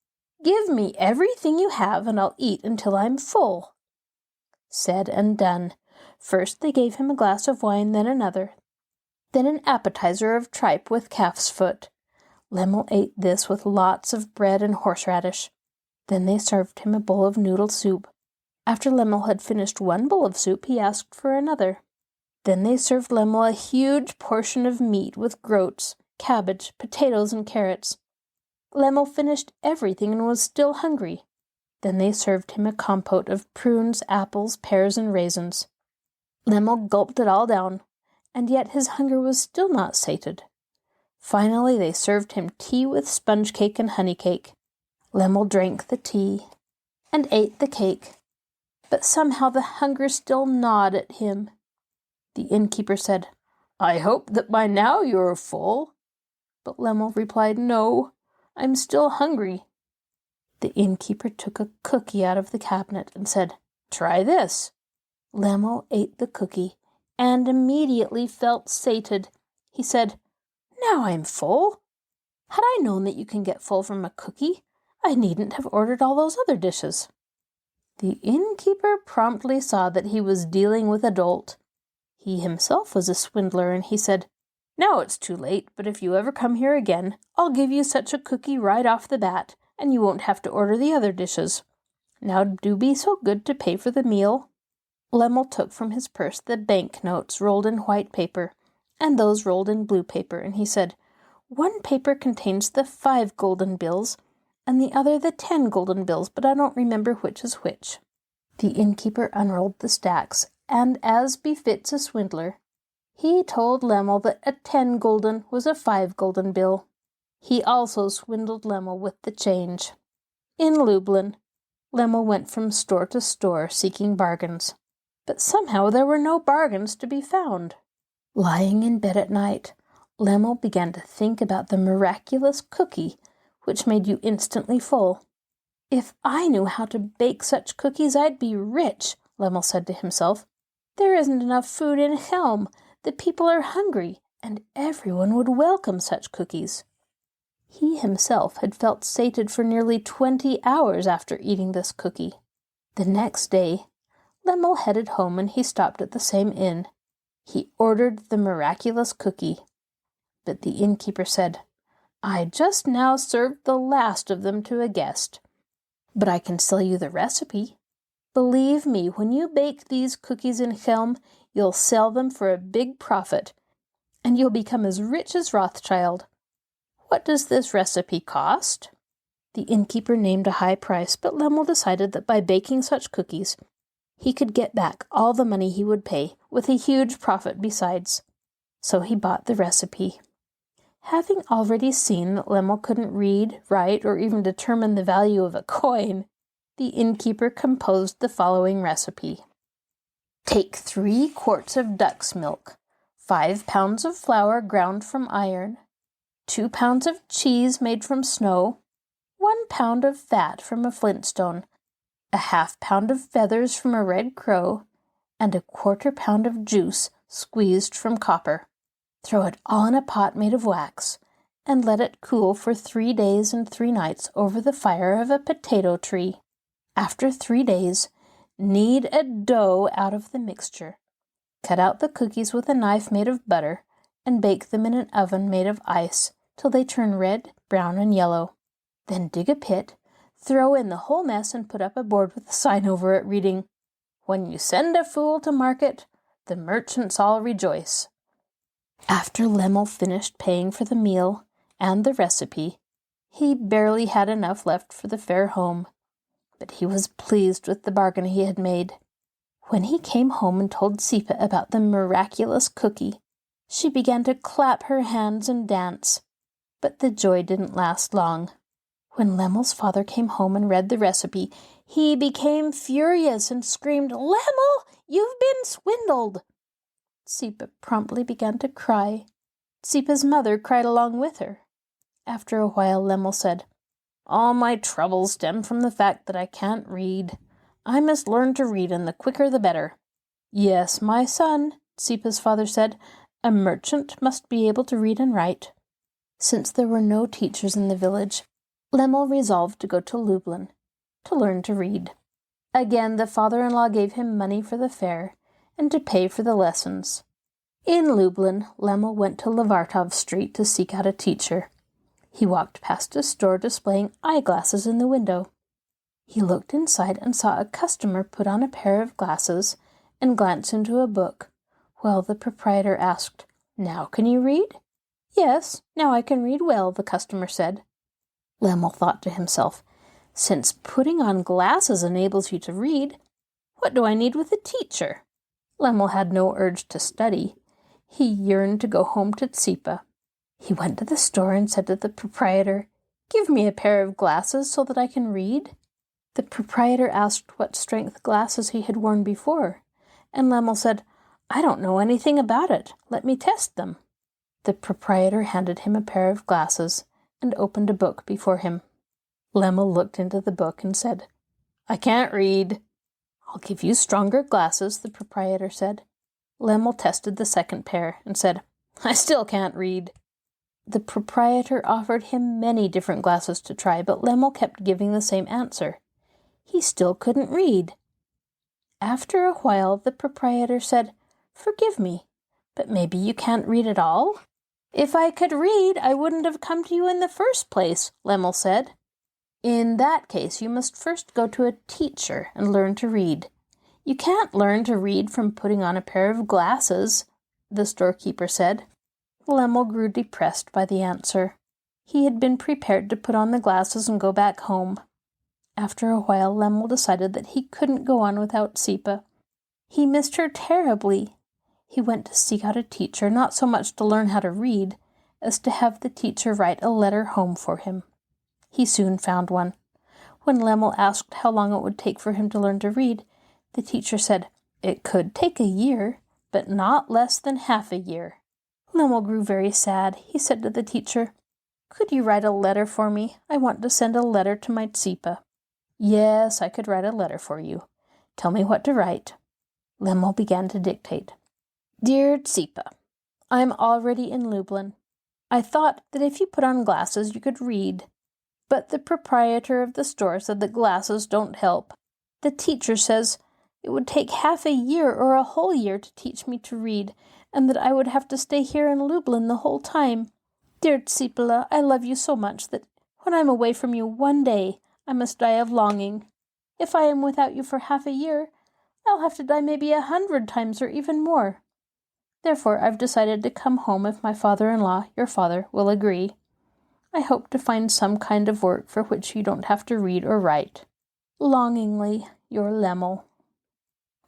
[SPEAKER 1] "Give me everything you have, and I'll eat until I'm full." Said and done. First they gave him a glass of wine, then another, then an appetizer of tripe with calf's foot. Lemmel ate this with lots of bread and horseradish. Then they served him a bowl of noodle soup. After Lemmel had finished one bowl of soup, he asked for another. Then they served Lemmel a huge portion of meat with groats, cabbage, potatoes, and carrots. Lemmel finished everything and was still hungry. Then they served him a compote of prunes, apples, pears, and raisins. Lemmel gulped it all down, and yet his hunger was still not sated. Finally they served him tea with sponge cake and honey cake. Lemmel drank the tea and ate the cake, but somehow the hunger still gnawed at him. The innkeeper said, "I hope that by now you are full." But Lemmel replied, "No, I'm still hungry." The innkeeper took a cookie out of the cabinet and said, "Try this." Lemmel ate the cookie and immediately felt sated. He said, "Now I'm full. Had I known that you can get full from a cookie, I needn't have ordered all those other dishes." The innkeeper promptly saw that he was dealing with a dolt. He himself was a swindler, and he said, "Now it's too late, but if you ever come here again, I'll give you such a cookie right off the bat, and you won't have to order the other dishes. Now do be so good to pay for the meal." Lemmel took from his purse the bank notes rolled in white paper, and those rolled in blue paper, and he said, "One paper contains the 5 golden bills, and the other the 10 golden bills, but I don't remember which is which." The innkeeper unrolled the stacks, and as befits a swindler, he told Lemmel that a 10 golden was a 5 golden bill. He also swindled Lemmel with the change. In Lublin, Lemmel went from store to store seeking bargains, but somehow there were no bargains to be found. Lying in bed at night, Lemmel began to think about the miraculous cookie which made you instantly full. "If I knew how to bake such cookies, I'd be rich," Lemmel said to himself. "There isn't enough food in Chelm. The people are hungry, and everyone would welcome such cookies." He himself had felt sated for nearly 20 hours after eating this cookie. The next day, Lemmel headed home, and he stopped at the same inn. He ordered the miraculous cookie. But the innkeeper said, "I just now served the last of them to a guest, but I can sell you the recipe. Believe me, when you bake these cookies in Chelm, you'll sell them for a big profit, and you'll become as rich as Rothschild. What does this recipe cost?" The innkeeper named a high price, but Lemmel decided that by baking such cookies, he could get back all the money he would pay, with a huge profit besides. So he bought the recipe. Having already seen that Lemmel couldn't read, write, or even determine the value of a coin, the innkeeper composed the following recipe. Take 3 quarts of duck's milk, 5 pounds of flour ground from iron, 2 pounds of cheese made from snow, 1 pound of fat from a flintstone, a ½ pound of feathers from a red crow, and a 1/4 pound of juice squeezed from copper. Throw it all in a pot made of wax, and let it cool for 3 days and 3 nights over the fire of a potato tree. After 3 days, knead a dough out of the mixture. Cut out the cookies with a knife made of butter, and bake them in an oven made of ice till they turn red, brown, and yellow. Then dig a pit, throw in the whole mess, and put up a board with a sign over it reading, "When you send a fool to market, the merchants all rejoice." After Lemmel finished paying for the meal and the recipe, he barely had enough left for the fare home, but he was pleased with the bargain he had made. When he came home and told Tsipa about the miraculous cookie, she began to clap her hands and dance, but the joy didn't last long. When Lemel's father came home and read the recipe, he became furious and screamed, "Lemel, you've been swindled!" Sipa promptly began to cry. Sipa's mother cried along with her. After a while, Lemel said, "All my troubles stem from the fact that I can't read. I must learn to read, and the quicker the better." "Yes, my son," Sipa's father said, "a merchant must be able to read and write." Since there were no teachers in the village, Lemel resolved to go to Lublin to learn to read. Again, the father-in-law gave him money for the fare and to pay for the lessons. In Lublin, Lemel went to Levartov Street to seek out a teacher. He walked past a store displaying eyeglasses in the window. He looked inside and saw a customer put on a pair of glasses and glance into a book, while the proprietor asked, "Now can you read?" "Yes, now I can read well," the customer said. Lemel thought to himself, "Since putting on glasses enables you to read, what do I need with a teacher?" Lemel had no urge to study. He yearned to go home to Tsipa. He went to the store and said to the proprietor, "Give me a pair of glasses so that I can read." The proprietor asked what strength glasses he had worn before, and Lemel said, "I don't know anything about it. Let me test them." The proprietor handed him a pair of glasses and opened a book before him. Lemel looked into the book and said, "I can't read." "I'll give you stronger glasses," the proprietor said. Lemel tested the second pair and said, "I still can't read." The proprietor offered him many different glasses to try, but Lemel kept giving the same answer. He still couldn't read. After a while, the proprietor said, "Forgive me, but maybe you can't read at all?" "If I could read, I wouldn't have come to you in the first place," Lemel said. "In that case, you must first go to a teacher and learn to read. You can't learn to read from putting on a pair of glasses," the storekeeper said. Lemel grew depressed by the answer. He had been prepared to put on the glasses and go back home. After a while, Lemel decided that he couldn't go on without Tsipa. He missed her terribly. He went to seek out a teacher, not so much to learn how to read, as to have the teacher write a letter home for him. He soon found one. When Lemel asked how long it would take for him to learn to read, the teacher said, "It could take a year, but not less than half a year." Lemel grew very sad. He said to the teacher, "Could you write a letter for me? I want to send a letter to my Tsipa." "Yes, I could write a letter for you. Tell me what to write." Lemel began to dictate. "Dear Tsipa, I'm already in Lublin. I thought that if you put on glasses you could read, but the proprietor of the store said that glasses don't help. The teacher says it would take half a year or a whole year to teach me to read, and that I would have to stay here in Lublin the whole time. Dear Tsipala, I love you so much that when I'm away from you one day, I must die of longing. If I am without you for half a year, I'll have to die maybe 100 times or even more. Therefore, I've decided to come home if my father-in-law, your father, will agree. I hope to find some kind of work for which you don't have to read or write. Longingly, your Lemel."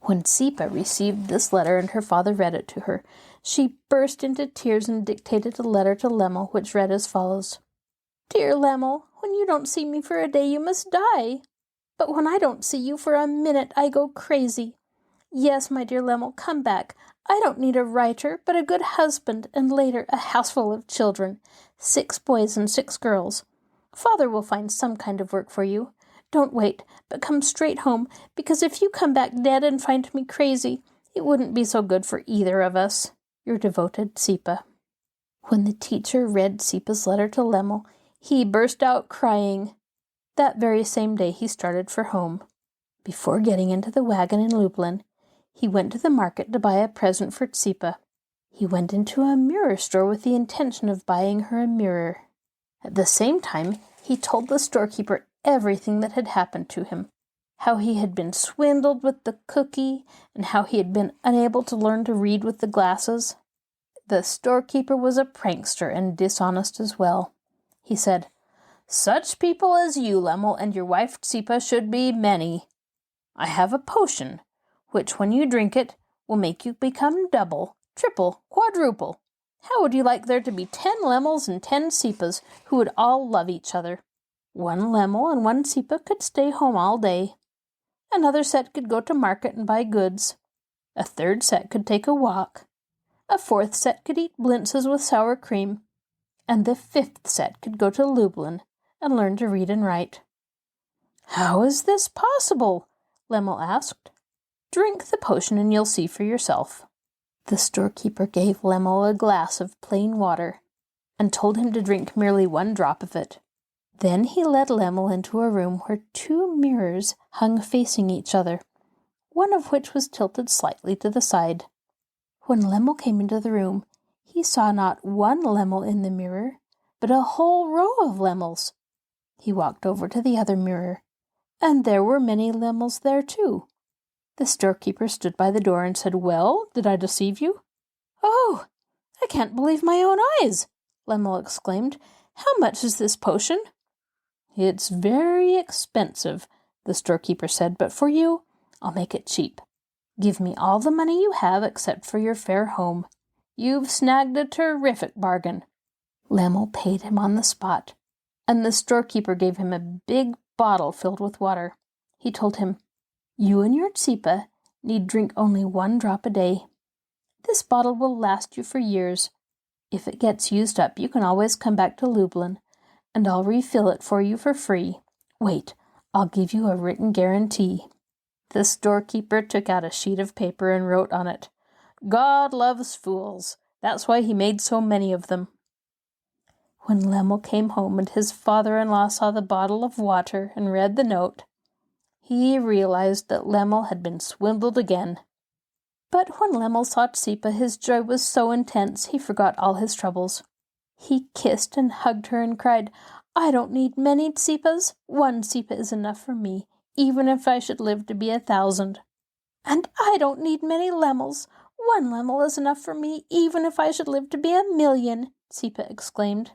[SPEAKER 1] When Tsipa received this letter and her father read it to her, she burst into tears and dictated a letter to Lemel, which read as follows. "Dear Lemel, when you don't see me for a day, you must die. But when I don't see you for a minute, I go crazy. Yes, my dear Lemel, come back. I don't need a writer, but a good husband, and later a houseful of children, 6 boys and 6 girls. Father will find some kind of work for you. Don't wait, but come straight home, because if you come back dead and find me crazy, it wouldn't be so good for either of us. Your devoted Tsipa." When the teacher read Tsipa's letter to Lemel, he burst out crying. That very same day he started for home. Before getting into the wagon in Lublin, he went to the market to buy a present for Tsipa. He went into a mirror store with the intention of buying her a mirror. At the same time, he told the storekeeper everything that had happened to him, how he had been swindled with the cookie, and how he had been unable to learn to read with the glasses. The storekeeper was a prankster and dishonest as well. He said, "Such people as you, Lemel, and your wife Tsipa should be many. I have a potion, which when you drink it, will make you become double, triple, quadruple. How would you like there to be 10 Lemels and 10 Tsipas who would all love each other? One Lemel and one Sipa could stay home all day. Another set could go to market and buy goods. A third set could take a walk. A fourth set could eat blintzes with sour cream. And the fifth set could go to Lublin and learn to read and write. "How is this possible?" Lemel asked. "Drink the potion and you'll see for yourself." The storekeeper gave Lemel a glass of plain water and told him to drink merely 1 drop of it. Then he led Lemel into a room where 2 mirrors hung facing each other, one of which was tilted slightly to the side. When Lemel came into the room, he saw not one Lemel in the mirror, but a whole row of Lemels. He walked over to the other mirror, and there were many Lemels there too. The storekeeper stood by the door and said, "Well, did I deceive you?" "Oh, I can't believe my own eyes!" Lemel exclaimed. "How much is this potion?" "It's very expensive," the storekeeper said, "but for you, I'll make it cheap. Give me all the money you have except for your fare home. You've snagged a terrific bargain." Lemel paid him on the spot, and the storekeeper gave him a big bottle filled with water. He told him, "You and your Tsipa need drink only 1 drop a day. This bottle will last you for years. If it gets used up, you can always come back to Lublin, and I'll refill it for you for free. Wait, I'll give you a written guarantee." The storekeeper took out a sheet of paper and wrote on it, "God loves fools. That's why he made so many of them." When Lemel came home and his father-in-law saw the bottle of water and read the note, he realized that Lemel had been swindled again. But when Lemel saw Tsipa, his joy was so intense he forgot all his troubles. He kissed and hugged her and cried, "I don't need many Tsipas. 1 Tsipa is enough for me, even if I should live to be 1,000. And I don't need many Lemels. 1 Lemel is enough for me, even if I should live to be 1,000,000, Tsipa exclaimed.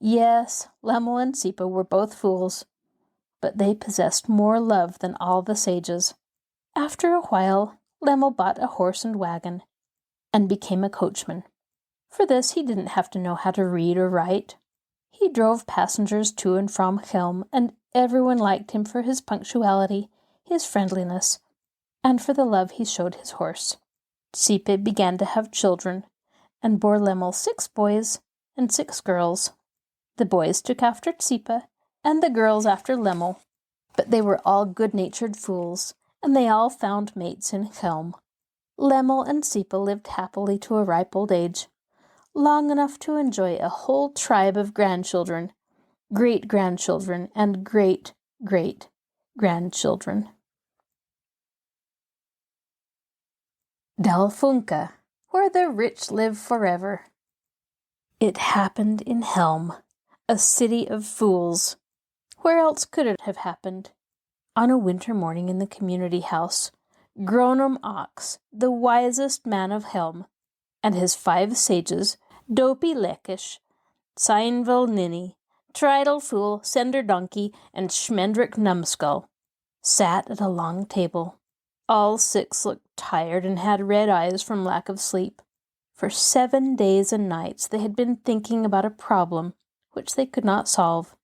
[SPEAKER 1] Yes, Lemel and Tsipa were both fools, but they possessed more love than all the sages. After a while, Lemel bought a horse and wagon, and became a coachman. For this he didn't have to know how to read or write. He drove passengers to and from Chelm, and everyone liked him for his punctuality, his friendliness, and for the love he showed his horse. Tsipa began to have children, and bore Lemel 6 boys and 6 girls. The boys took after Tsipa, and the girls after Lemel, but they were all good-natured fools, and they all found mates in Chelm. Lemel and Tsipa lived happily to a ripe old age, long enough to enjoy a whole tribe of grandchildren, great-grandchildren, and great-great-grandchildren. Dalfunka, where the rich live forever. It happened in Chelm, a city of fools. Where else could it have happened? On a winter morning in the community house, Gronom Ox, the wisest man of Chelm, and his 5 sages, Dopey Lekish, Seinvel Ninny, Tridal Fool, Sender Donkey, and Schmendrick Numbskull, sat at a long table. All 6 looked tired and had red eyes from lack of sleep. For 7 days and nights they had been thinking about a problem which they could not solve.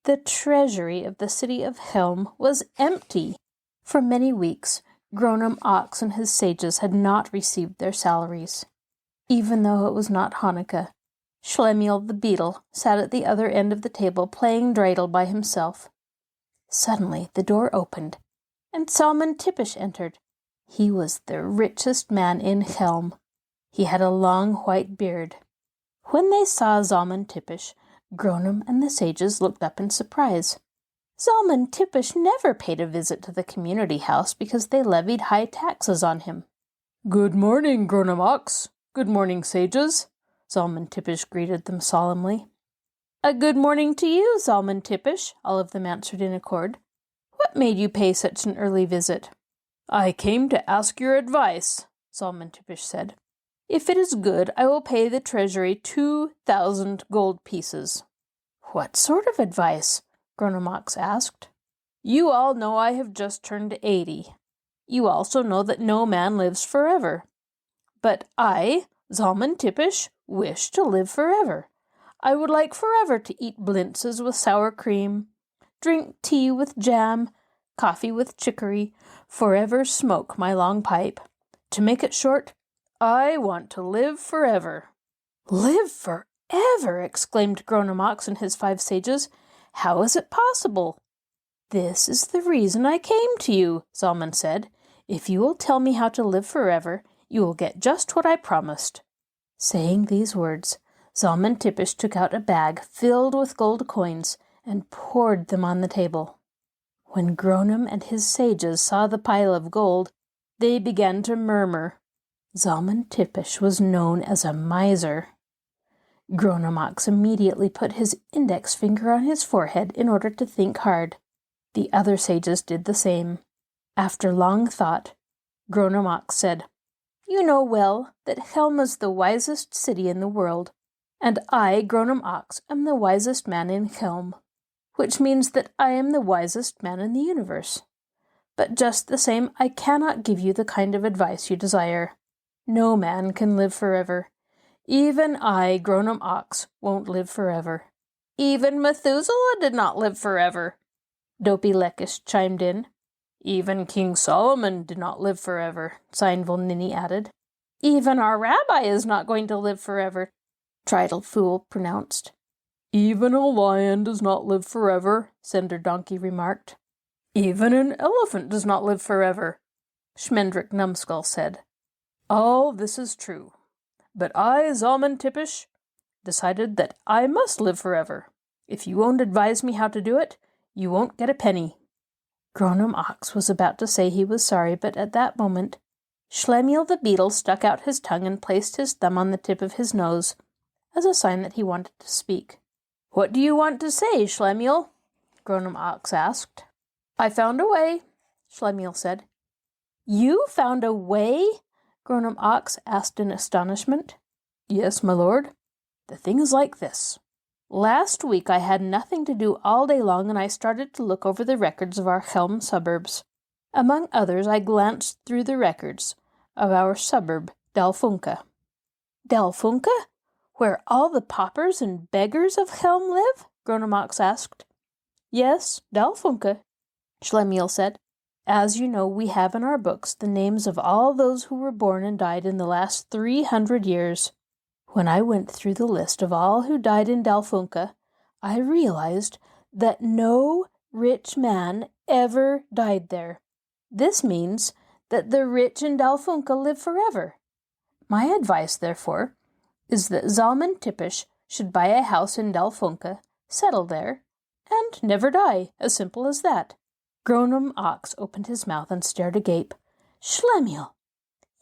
[SPEAKER 1] The treasury of the city of Chelm was empty. For many weeks, Gronom Ox and his sages had not received their salaries. Even though it was not Hanukkah, Schlemiel the beetle sat at the other end of the table playing dreidel by himself. Suddenly the door opened, and Salmon Tippish entered. He was the richest man in Chelm. He had a long white beard. When they saw Zalman Tippish, Gronom and the sages looked up in surprise. Zalman Tippish never paid a visit to the community house because they levied high taxes on him. "Good morning, Gronom Ox. Good morning, sages," Zalman Tippish greeted them solemnly. "A good morning to you, Zalman Tippish," all of them answered in accord. "What made you pay such an early visit?" "I came to ask your advice," Zalman Tippish said. "If it is good, I will pay the treasury 2,000 gold pieces." "What sort of advice?" Gronom Ox asked. "You all know I have just turned 80. You also know that no man lives forever. But I, Zalman Tippish, wish to live forever. I would like forever to eat blintzes with sour cream, drink tea with jam, coffee with chicory, forever smoke my long pipe. To make it short, I want to live forever." "Live forever!" exclaimed Gronom Ox and his 5 sages. "How is it possible?" "This is the reason I came to you," Zalman said. "If you will tell me how to live forever, you will get just what I promised." Saying these words, Zalman Tippish took out a bag filled with gold coins and poured them on the table. When Gronom and his sages saw the pile of gold, they began to murmur. Zalman Tippish was known as a miser. Gronom Ox immediately put his index finger on his forehead in order to think hard. The other sages did the same. After long thought, Gronom Ox said, "You know well that Chelm is the wisest city in the world, and I, Gronom Ox, am the wisest man in Chelm, which means that I am the wisest man in the universe. But just the same, I cannot give you the kind of advice you desire. No man can live forever. Even I, Gronom Ox, won't live forever. Even Methuselah did not live forever," Dopey Lekish chimed in. "Even King Solomon did not live forever," Seinville Ninny added. "Even our rabbi is not going to live forever," Tridal Fool pronounced. "Even a lion does not live forever," Cinder Donkey remarked. "Even an elephant does not live forever," Schmendrick Numbskull said. "All this is true, but I, Zalman Tippish, decided that I must live forever. If you won't advise me how to do it, you won't get a penny." Gronom Ox was about to say he was sorry, but at that moment, Schlemiel the beetle stuck out his tongue and placed his thumb on the tip of his nose, as a sign that he wanted to speak. "What do you want to say, Schlemiel?" Gronom Ox asked. "I found a way," Schlemiel said. "You found a way?" Gronom Ox asked in astonishment. "Yes, my lord. The thing is like this. Last week I had nothing to do all day long, and I started to look over the records of our Chelm suburbs. Among others, I glanced through the records of our suburb, Dalfunca." "Dalfunca? Where all the paupers and beggars of Chelm live?" Gronom Ox asked. "Yes, Dalfunca," Schlemiel said. "As you know, we have in our books the names of all those who were born and died in the last 300 years. When I went through the list of all who died in Dalfunca, I realized that no rich man ever died there. This means that the rich in Dalfunca live forever. My advice, therefore, is that Zalman Tippish should buy a house in Dalfunca, settle there, and never die, as simple as that." Gronom Ox opened his mouth and stared agape. "Schlemiel,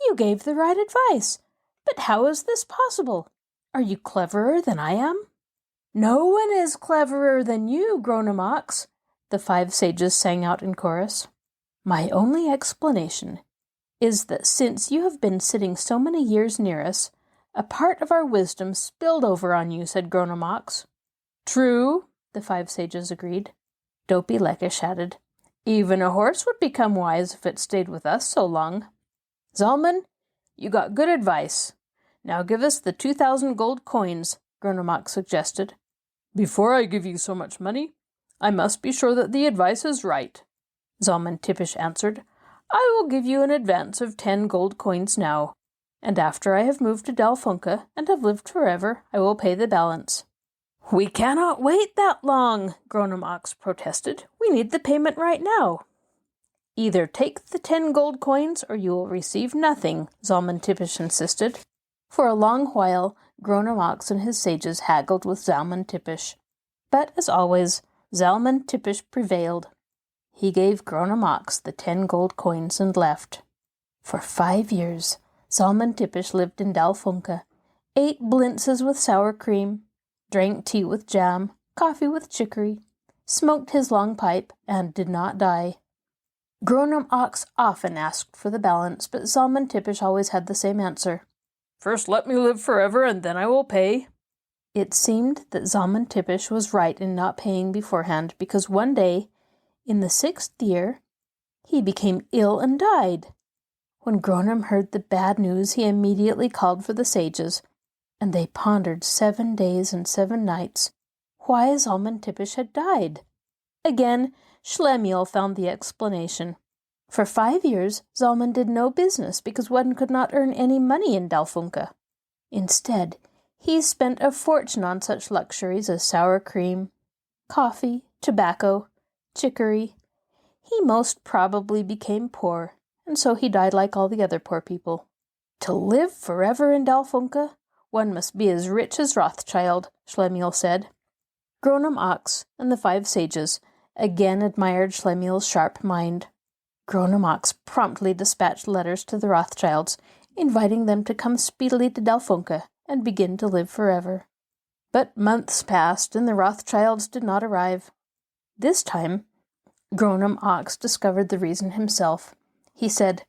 [SPEAKER 1] you gave the right advice. But how is this possible? Are you cleverer than I am?" "No one is cleverer than you, Gronom Ox," the 5 sages sang out in chorus. "My only explanation is that since you have been sitting so many years near us, a part of our wisdom spilled over on you," said Gronom Ox. "True," the 5 sages agreed. Dopey Lekish added, "Even a horse would become wise if it stayed with us so long." "Zalman, you got good advice. Now give us the 2,000 gold coins," Gronom Ox suggested. "Before I give you so much money, I must be sure that the advice is right," Zalman Tippish answered. "I will give you an advance of 10 gold coins now, and after I have moved to Dalfunca and have lived forever, I will pay the balance." "We cannot wait that long," Gronom Ox protested. "We need the payment right now." "Either take the 10 gold coins or you will receive nothing," Zalman Tippish insisted. For a long while, Gronom Ox and his sages haggled with Zalman Tippish. But, as always, Zalman Tippish prevailed. He gave Gronom Ox the 10 gold coins and left. For 5 years, Zalman Tippish lived in Dalfunca, ate blintzes with sour cream, drank tea with jam, coffee with chicory, smoked his long pipe, and did not die. Gronom Ox often asked for the balance, but Zalman Tippish always had the same answer. "First let me live forever, and then I will pay." It seemed that Zalman Tippish was right in not paying beforehand, because one day, in the 6th year, he became ill and died. When Gronom heard the bad news, he immediately called for the sages, and they pondered 7 days and 7 nights why Zalman Tippish had died. Again, Schlemiel found the explanation. For 5 years, Zalman did no business because one could not earn any money in Dalfunke. Instead, he spent a fortune on such luxuries as sour cream, coffee, tobacco, chicory. He most probably became poor, and so he died like all the other poor people. To live forever in Dalfunke, one must be as rich as Rothschild, Schlemiel said. Gronim Ox and the 5 sages again admired Schlemiel's sharp mind. Gronim Ox promptly dispatched letters to the Rothschilds, inviting them to come speedily to Dalfunke and begin to live forever. But months passed, and the Rothschilds did not arrive. This time, Gronim Ox discovered the reason himself. He said,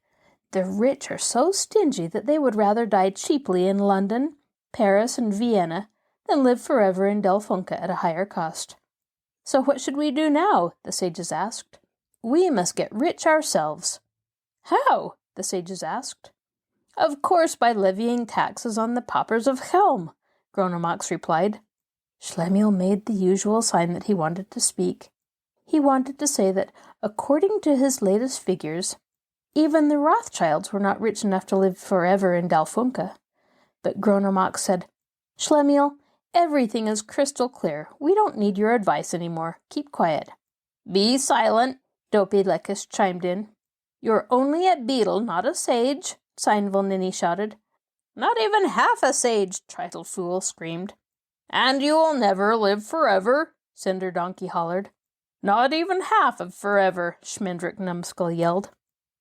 [SPEAKER 1] "The rich are so stingy that they would rather die cheaply in London, Paris, and Vienna than live forever in Dalfunke at a higher cost." "So what should we do now?" the sages asked. "We must get rich ourselves." "How?" the sages asked. "Of course by levying taxes on the paupers of Chelm," Gronim Ox replied. Schlemiel made the usual sign that he wanted to speak. He wanted to say that, according to his latest figures, even the Rothschilds were not rich enough to live forever in Dalfunke. But Gronim Ox said, "Schlemiel, everything is crystal clear. We don't need your advice any more. Keep quiet." "Be silent," Dopey Leckish chimed in. "You're only a beetle, not a sage," Seinville Ninny shouted. "Not even half a sage," Tritle Fool screamed. "And you'll never live forever," Cinder Donkey hollered. "Not even half of forever," Schmendrick Numbskull yelled.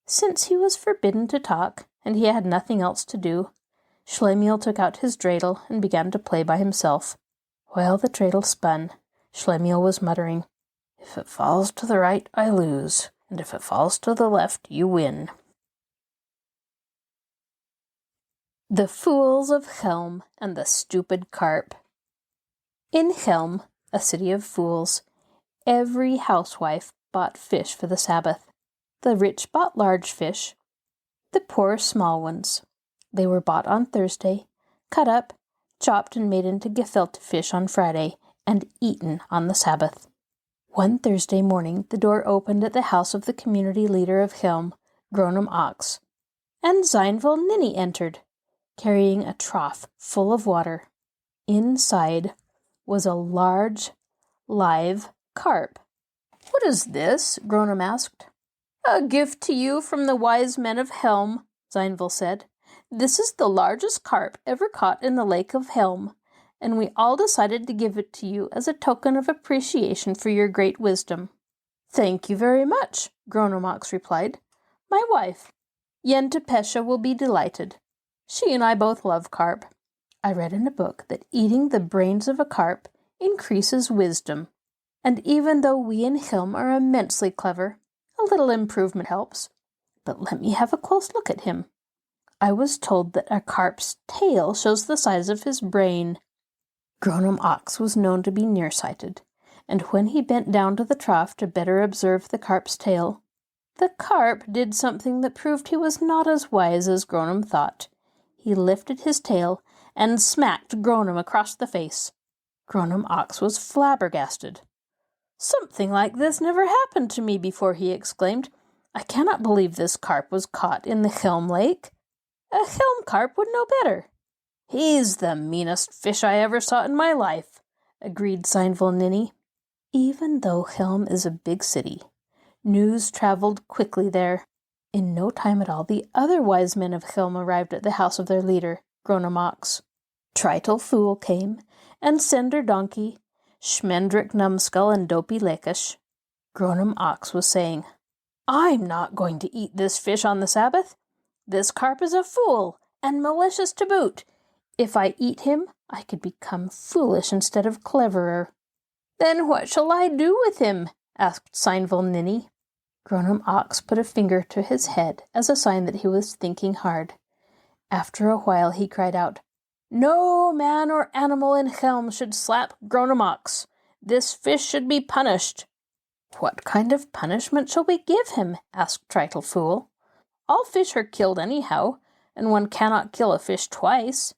[SPEAKER 1] Since he was forbidden to talk, and he had nothing else to do, Schlemiel took out his dreidel and began to play by himself. While the dreidel spun, Schlemiel was muttering, "If it falls to the right, I lose, and if it falls to the left, you win." The Fools of Chelm and the Stupid Carp. In Chelm, a city of fools, every housewife bought fish for the Sabbath. The rich bought large fish, the poor small ones. They were bought on Thursday, cut up, chopped and made into gefilte fish on Friday, and eaten on the Sabbath. One Thursday morning the door opened at the house of the community leader of Chelm, Gronim Ox, and Seinville Ninny entered, carrying a trough full of water. Inside was a large, live carp. "What is this?" Gronim asked. "A gift to you from the wise men of Chelm," Seinville said. "This is the largest carp ever caught in the lake of Chelm, and we all decided to give it to you as a token of appreciation for your great wisdom." "Thank you very much," Gronim Ox replied. "My wife, Yenta Pesha, will be delighted. She and I both love carp. I read in a book that eating the brains of a carp increases wisdom, and even though we in Chelm are immensely clever, a little improvement helps. But let me have a close look at him. I was told that a carp's tail shows the size of his brain." Gronim Ox was known to be nearsighted, and when he bent down to the trough to better observe the carp's tail, the carp did something that proved he was not as wise as Gronim thought. He lifted his tail and smacked Gronim across the face. Gronim Ox was flabbergasted. "Something like this never happened to me before," he exclaimed. "I cannot believe this carp was caught in the Chelm lake. A Chelm carp would know better." "He's the meanest fish I ever saw in my life," agreed Seinville Ninny. Even though Chelm is a big city, news traveled quickly there. In no time at all, the other wise men of Chelm arrived at the house of their leader, Gronim Ox. Tritle Fool came, and Cinder Donkey, Schmendrick Numbskull, and Dopey Leckish. Gronim Ox was saying, "I'm not going to eat this fish on the Sabbath. This carp is a fool, and malicious to boot. If I eat him, I could become foolish instead of cleverer." "Then what shall I do with him?" asked Seinville Ninny. Gronim Ox put a finger to his head as a sign that he was thinking hard. After a while he cried out, "No man or animal in Chelm should slap Gronim Ox. This fish should be punished." "What kind of punishment shall we give him?" asked Tritle Fool. "All fish are killed anyhow, and one cannot kill a fish twice."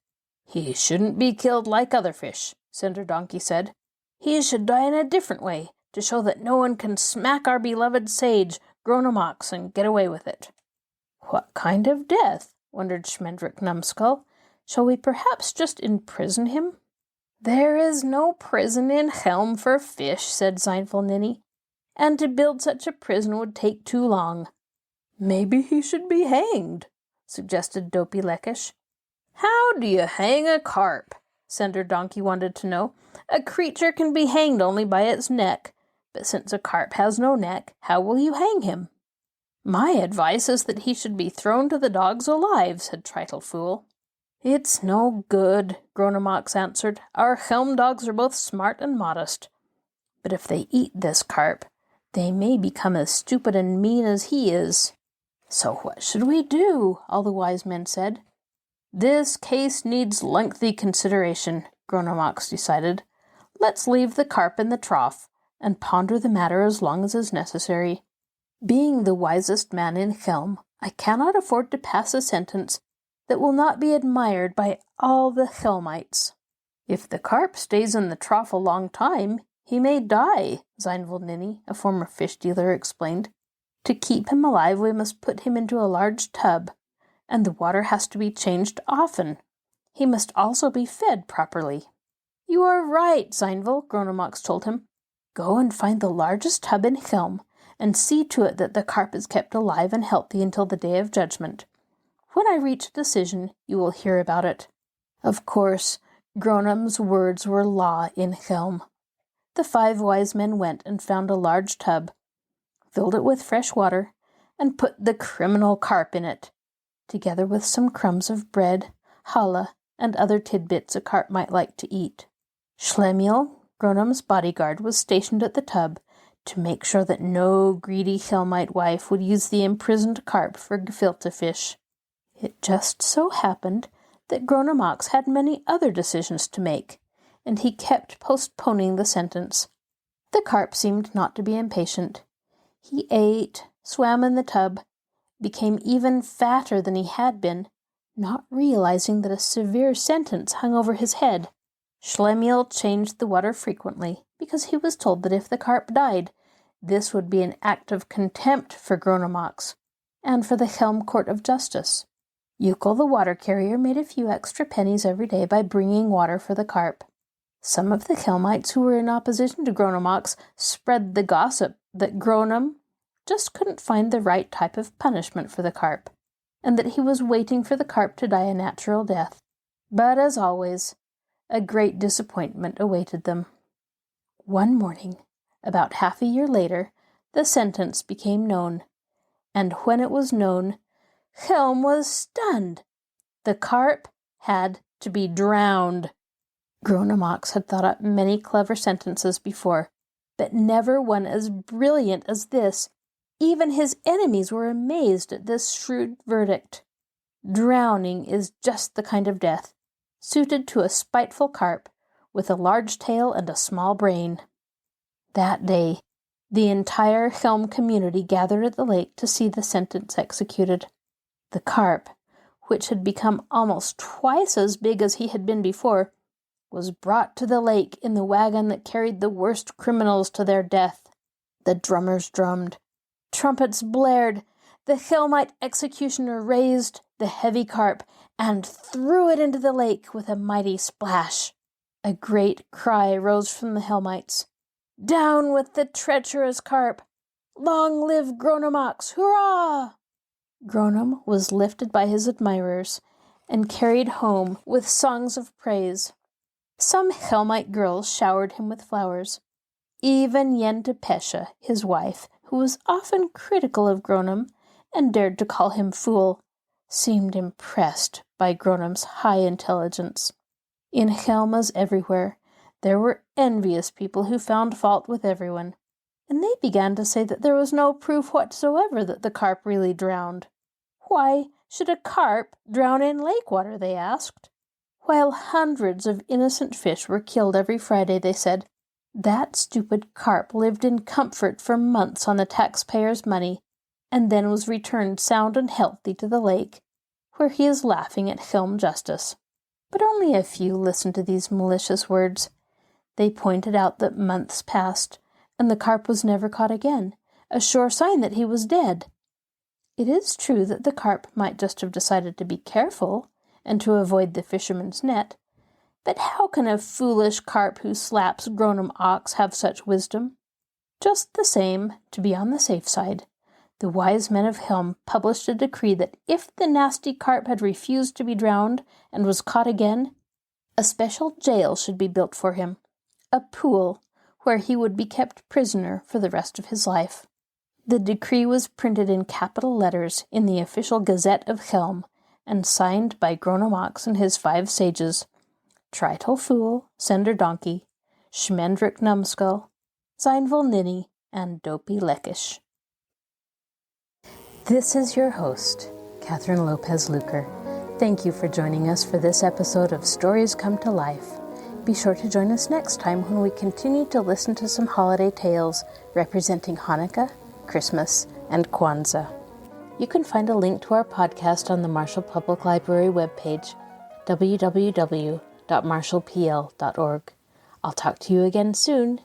[SPEAKER 1] "He shouldn't be killed like other fish," Cinder Donkey said. "He should die in a different way, to show that no one can smack our beloved sage, Gronomox, and get away with it." "What kind of death?" wondered Schmendrick Numbskull. "Shall we perhaps just imprison him?" "There is no prison in Chelm for fish," said Zeinful Ninny, "and to build such a prison would take too long." "Maybe he should be hanged," suggested Dopey Leckish. "How do you hang a carp?" Senator Donkey wanted to know. "A creature can be hanged only by its neck, but since a carp has no neck, how will you hang him?" "My advice is that he should be thrown to the dogs alive," said Tritle Fool. "It's no good," Gronomox answered. "Our Chelm dogs are both smart and modest. But if they eat this carp, they may become as stupid and mean as he is." "So what should we do?" all the wise men said. "This case needs lengthy consideration," Gronomox decided. "Let's leave the carp in the trough, and ponder the matter as long as is necessary. Being the wisest man in Chelm, I cannot afford to pass a sentence that will not be admired by all the Chelmites." "If the carp stays in the trough a long time, he may die," Zeinville Ninny, a former fish dealer, explained. "To keep him alive, we must put him into a large tub, and the water has to be changed often. He must also be fed properly." "You are right, Zeinville," Gronomox told him. "Go and find the largest tub in Chelm, and see to it that the carp is kept alive and healthy until the day of judgment. When I reach a decision, you will hear about it." Of course, Gronom's words were law in Chelm. The 5 wise men went and found a large tub, filled it with fresh water, and put the criminal carp in it, together with some crumbs of bread, challah, and other tidbits a carp might like to eat. Schlemiel, Gronom's bodyguard, was stationed at the tub to make sure that no greedy Chelmite wife would use the imprisoned carp for gefilte fish. It just so happened that Gronomox had many other decisions to make, and he kept postponing the sentence. The carp seemed not to be impatient. He ate, swam in the tub, became even fatter than he had been, not realizing that a severe sentence hung over his head. Schlemiel changed the water frequently, because he was told that if the carp died, this would be an act of contempt for Gronomox, and for the Chelm Court of Justice. Euchel the water carrier made a few extra pennies every day by bringing water for the carp. Some of the Chelmites who were in opposition to Gronomox spread the gossip that Gronom just couldn't find the right type of punishment for the carp, and that he was waiting for the carp to die a natural death. But as always, a great disappointment awaited them. One morning, about half a year later, the sentence became known, and when it was known, Chelm was stunned. The carp had to be drowned. Gronomox had thought up many clever sentences before, but never one as brilliant as this. Even his enemies were amazed at this shrewd verdict. Drowning is just the kind of death suited to a spiteful carp with a large tail and a small brain. That day, the entire Chelm community gathered at the lake to see the sentence executed. The carp, which had become almost twice as big as he had been before, was brought to the lake in the wagon that carried the worst criminals to their death. The drummers drummed, trumpets blared, the Chelmite executioner raised the heavy carp and threw it into the lake with a mighty splash. A great cry rose from the Chelmites. "Down with the treacherous carp! Long live Gronomox! Hurrah!" Gronom was lifted by his admirers and carried home with songs of praise. Some Chelmite girls showered him with flowers. Even Yentepesha, his wife, who was often critical of Gronom and dared to call him fool, seemed impressed by Gronom's high intelligence. In Chelm, as everywhere, there were envious people who found fault with everyone, and they began to say that there was no proof whatsoever that the carp really drowned. Why should a carp drown in lake water, they asked. While hundreds of innocent fish were killed every Friday, they said, that stupid carp lived in comfort for months on the taxpayers' money, and then was returned sound and healthy to the lake, where he is laughing at Chelm justice. But only a few listened to these malicious words. They pointed out that months passed, and the carp was never caught again, a sure sign that he was dead. It is true that the carp might just have decided to be careful and to avoid the fisherman's net, but how can a foolish carp who slaps grown-up ox have such wisdom? Just the same, to be on the safe side, the wise men of Chelm published a decree that if the nasty carp had refused to be drowned and was caught again, a special jail should be built for him, a pool where he would be kept prisoner for the rest of his life. The decree was printed in capital letters in the official Gazette of Chelm and signed by grown-up ox and his 5 sages, Tritel Fool, Sender Donkey, Schmendrick Numbskull, Zeinvol Ninny, and Dopey Leckish. This is your host, Kathryn Lopez Luker. Thank you for joining us for this episode of Stories Come to Life. Be sure to join us next time when we continue to listen to some holiday tales representing Hanukkah, Christmas, and Kwanzaa. You can find a link to our podcast on the Marshall Public Library webpage, www.marshallpl.org. I'll talk to you again soon.